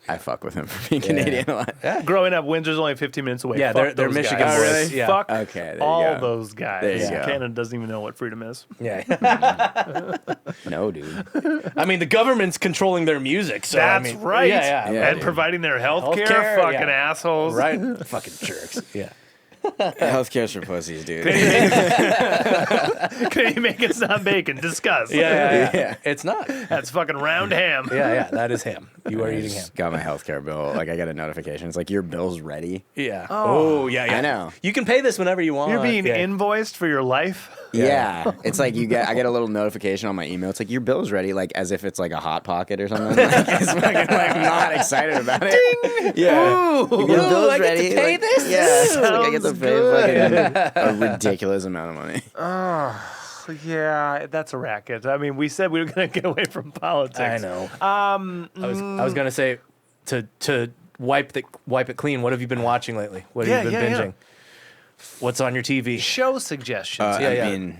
I fuck with him for being Canadian a lot. Growing up, Windsor's only 15 minutes away. Yeah, Fuck they're those Michigan guys. boys. Oh, really? Yeah. Fuck Okay, there you all go. those guys. There you go. Canada doesn't even know what freedom is. Yeah. No, dude. I mean, the government's controlling their music, so That's I mean, right. Yeah. Yeah. And providing their health care. Healthcare, Fucking yeah. assholes. Right. Fucking jerks. Yeah. Healthcare's for pussies, dude. Canadian bacon's not bacon. Discuss. Yeah. Yeah. It's not. That's fucking round ham. Yeah. That is ham. You are I eating ham. just got my healthcare bill. Like, I got a notification. It's like, your bill's ready. Yeah. Oh. Yeah. I know. You can pay this whenever you want. You're being yeah. invoiced for your life. Yeah. It's like I get a little notification on my email. It's like, your bill's ready, like as if it's like a Hot Pocket or something. Like, it's fucking like, I'm not excited about it. Yeah. Your bill's I get to ready. pay like, this? Yeah. It's like I get to Sounds pay fucking a ridiculous amount of money. Yeah, that's a racket. I mean, we said we were going to get away from politics. I know. I was gonna say to wipe it clean. What have you been watching lately? What have you been binging? What's on your TV? Show suggestions. I mean,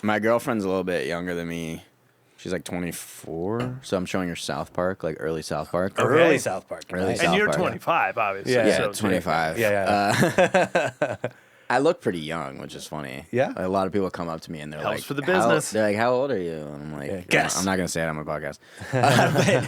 my girlfriend's a little bit younger than me. She's like 24, so I'm showing her South Park, like early South Park. Early South Park. Early Nice. South And you're Park. 25, obviously. Yeah, Yeah, so- 25. Yeah. I look pretty young, which is funny. Yeah? Like, a lot of people come up to me and they're Helps like, for the business. They're like, how old are you? And I'm like, Yeah, guess. I'm not going to say it on my podcast.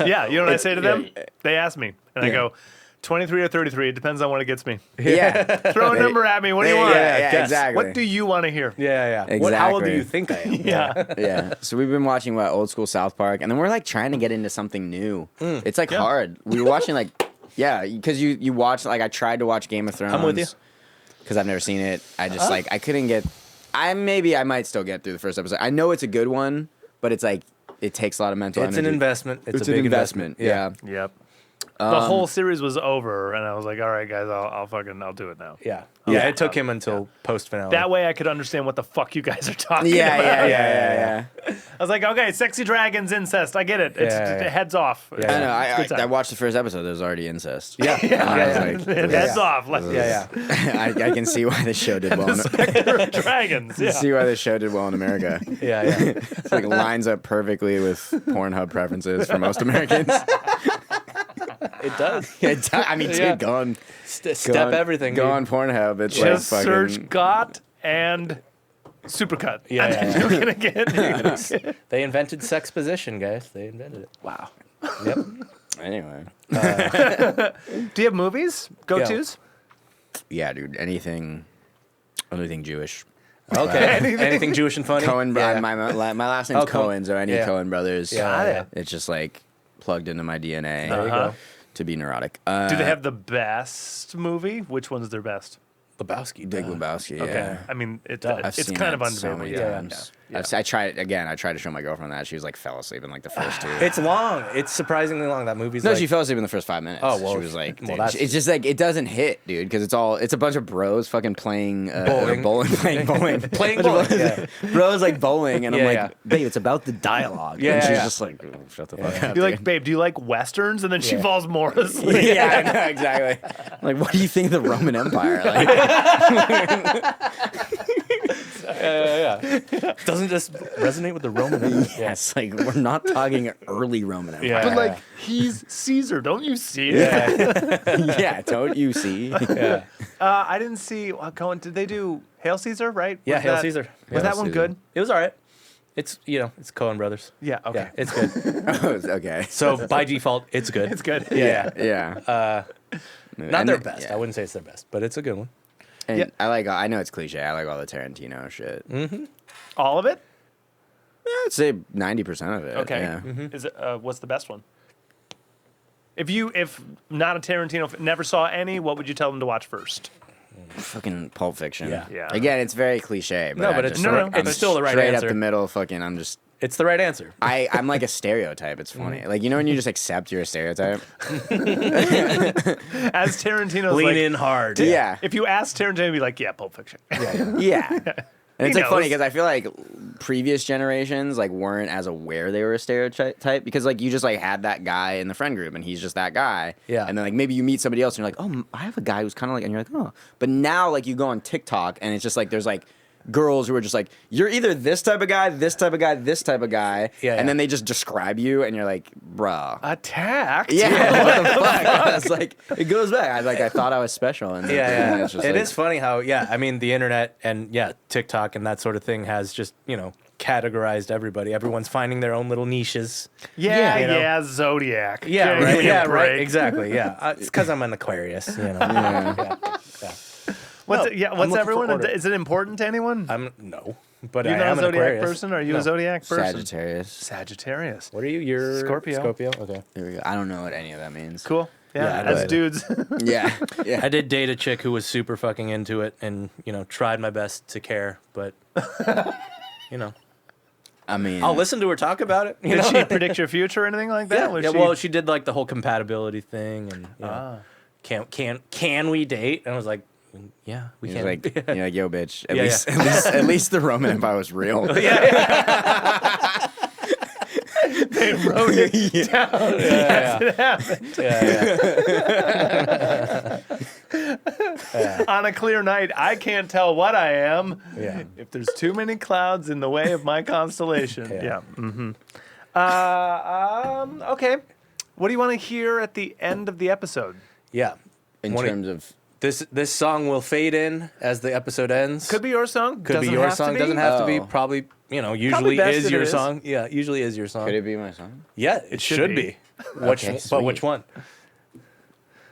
Yeah, you know what I say to them? They ask me, and I Yeah. go, 23 or 33. It depends on what it gets me. Yeah. Throw a number at me. What do you want? Yeah, Guess. exactly. What do you want to hear? Yeah. Exactly. What? How old do you think I am? Yeah. Yeah. So we've been watching old school South Park, and then we're like trying to get into something new. It's like hard. We were watching because you watch, like, I tried to watch Game of Thrones. I'm with you. Because I've never seen it. I just I couldn't get. I might still get through the first episode. I know it's a good one, but it's like it takes a lot of mental It's energy. an investment. It's a an big investment. Yeah. Yep. The whole series was over, and I was like, all right, guys, I'll do it now. Yeah. Yeah. It took him until post finale. That way I could understand what the fuck you guys are talking Yeah, about. yeah. I was like, okay, sexy dragons, incest. I get it. It's Yeah. heads off. Yeah. I know. It's a good I time. watched the first episode. There was already incest. Yeah. I was like, Heads off. Like, Yeah. I can see why the show did well. dragons. Yeah. See why the show did well in America. Yeah. It's like lines up perfectly with Pornhub preferences for most Americans. It does. I mean, dude, Yeah. go on. Step everything. Go dude. on Pornhub. It's Just like search fucking. "got" and "supercut." Yeah, And yeah, then you're gonna get. They invented sex position, guys. They invented it. Wow. Yep. Anyway. Do you have movies? Go tos? Yeah, dude. Anything Jewish. Okay. Anything Jewish and funny? Cohen. Yeah. My last name's Oh, Cohen. Cohen, so any Yeah. Cohen brothers. Got it. It's just like plugged into my DNA There you Uh-huh. go. to be neurotic. Do they have the best movie? Which one's their best? Lebowski. Big Lebowski? Okay. Yeah. I mean, I've it's seen kind it of so undebatable. many Yeah. times. Yeah. I tried to show my girlfriend that. She was like, fell asleep in like the first two. It's long. It's surprisingly long. That movie's No, like, she fell asleep in the first 5 minutes. Oh, well, she was like, well, dude, that's- it's just like it doesn't hit, dude, because it's a bunch of bros fucking playing Bowling. playing bowling, Playing bowling, yeah. bros like bowling, and I'm Yeah, like, yeah. babe, it's about the dialogue. Yeah, and she's yeah. just like, oh, shut the fuck up. You're like, dude. babe, do you like westerns? And then she Yeah. falls more asleep. Yeah, I know, exactly. I'm like, what do you think of the Roman Empire? Like, Yeah. Doesn't just resonate with the Roman Empire. Yes, like we're not talking early Roman Empire. Yeah. But like, he's Caesar. Don't you see it? Yeah. Yeah, don't you see? Yeah. I didn't see. Did they do Hail Caesar? Right? Yeah, Was Hail that- Caesar. Was Hail that one Caesar. good? It was all right. It's, it's Coen Brothers. Yeah. Okay. Yeah, it's good. Okay. So by default, it's good. It's good. Yeah. Yeah. Not And their the- best. yeah. I wouldn't say it's their best, but it's a good one. And Yeah. I know it's cliche. I like all the Tarantino shit. All of it. I'd say 90% of it. Okay. Yeah. Is it? What's the best one? If not a Tarantino, never saw any, what would you tell them to watch first? Fucking Pulp Fiction. Yeah. Yeah. Again, it's very cliche. But No, I but it's just- no, I'm it's still the right straight answer. up the middle. Fucking, I'm just. It's the right answer. I'm like a stereotype. It's funny. Like, you know when you just accept you're a stereotype? As Tarantino's Lean like, in hard. Yeah. If you ask Tarantino, he'd be like, "Yeah, Pulp Fiction." Yeah. And it's He like funny knows. because I feel like previous generations like weren't as aware they were a stereotype because like you just like had that guy in the friend group and he's just that guy. Yeah. And then like maybe you meet somebody else and you're like, oh, I have a guy who's kind of like, and you're like, oh. But now like you go on TikTok and it's just like there's like girls who are just like, you're either this type of guy, this type of guy, this type of guy. Yeah, and yeah. then they just describe you and you're like, bruh. Attacked. Yeah, what the fuck? I was like, it goes back. I thought I was special, and Yeah, it's just It like, is funny how, I mean, the internet and, TikTok and that sort of thing has just, categorized everybody. Everyone's finding their own little niches. Yeah, you know? yeah, Zodiac. Yeah, Give right. me a Yeah, right. break. Exactly. Yeah. It's because I'm an Aquarius, Yeah. What's No, I'm what's looking for everyone? order. Is it important to anyone? No, but You I not a am an Zodiac Aquarius. person? Are you No. a Zodiac person? Sagittarius. Sagittarius. What are you? You're Scorpio. Scorpio. Okay. Here we go. I don't know what any of that means. Cool. Yeah, Yeah, as but- dudes. Yeah, yeah. I did date a chick who was super fucking into it, and tried my best to care, but I mean, I'll listen to her talk about it. Did she predict your future or anything like that? Yeah. Was Yeah. she- Well, she did like the whole compatibility thing, and can we date? And I was like, yeah, we He's can. like, you're like, yo, bitch. At Yeah, least, yeah. at least the Roman Empire was real. they wrote it down. yeah, It happened. yeah. On a clear night, I can't tell what I am. Yeah. If there's too many clouds in the way of my constellation. Yeah. Okay. What do you want to hear at the end of the episode? Yeah. In What do you- terms of, This song will fade in as the episode ends. Could be your song. Could Doesn't be your have to song. be. Doesn't have to be. Oh. Probably, usually best is if your it is. song. Yeah, usually is your song. could it be my song? Yeah, it should should be. be. Which, Okay, but sweet. which one?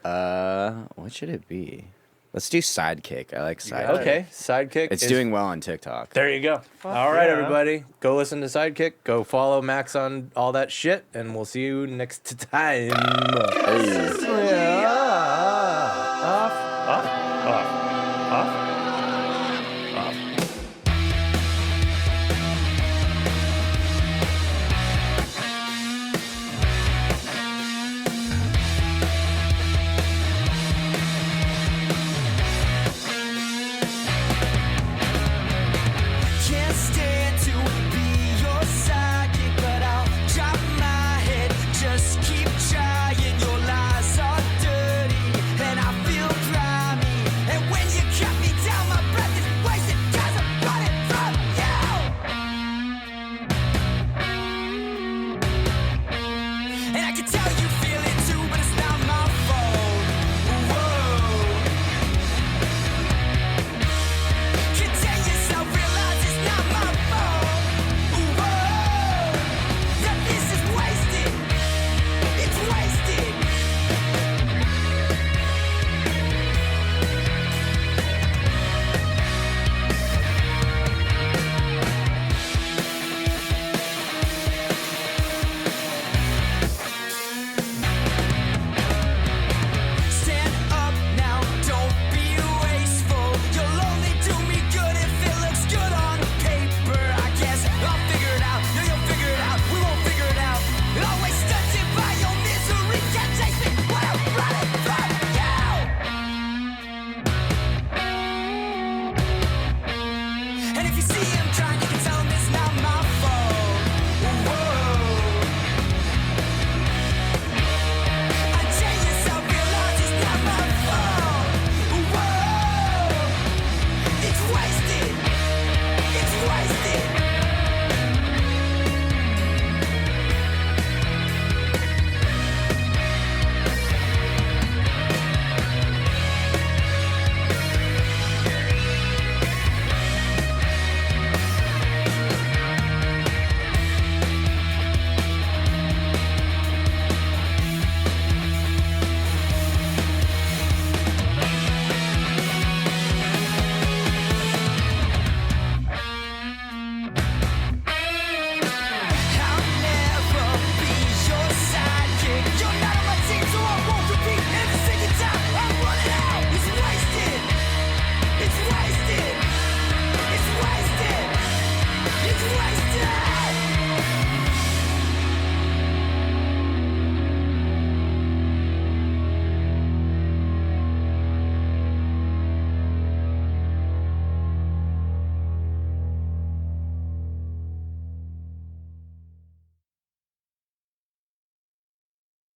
What should it be? Let's do Sidekick. I like Sidekick. Okay, Sidekick. It's is- doing well on TikTok. There you go. All right, yeah. everybody, go listen to Sidekick. Go follow Max on all that shit, and we'll see you next time. Hey. Yeah.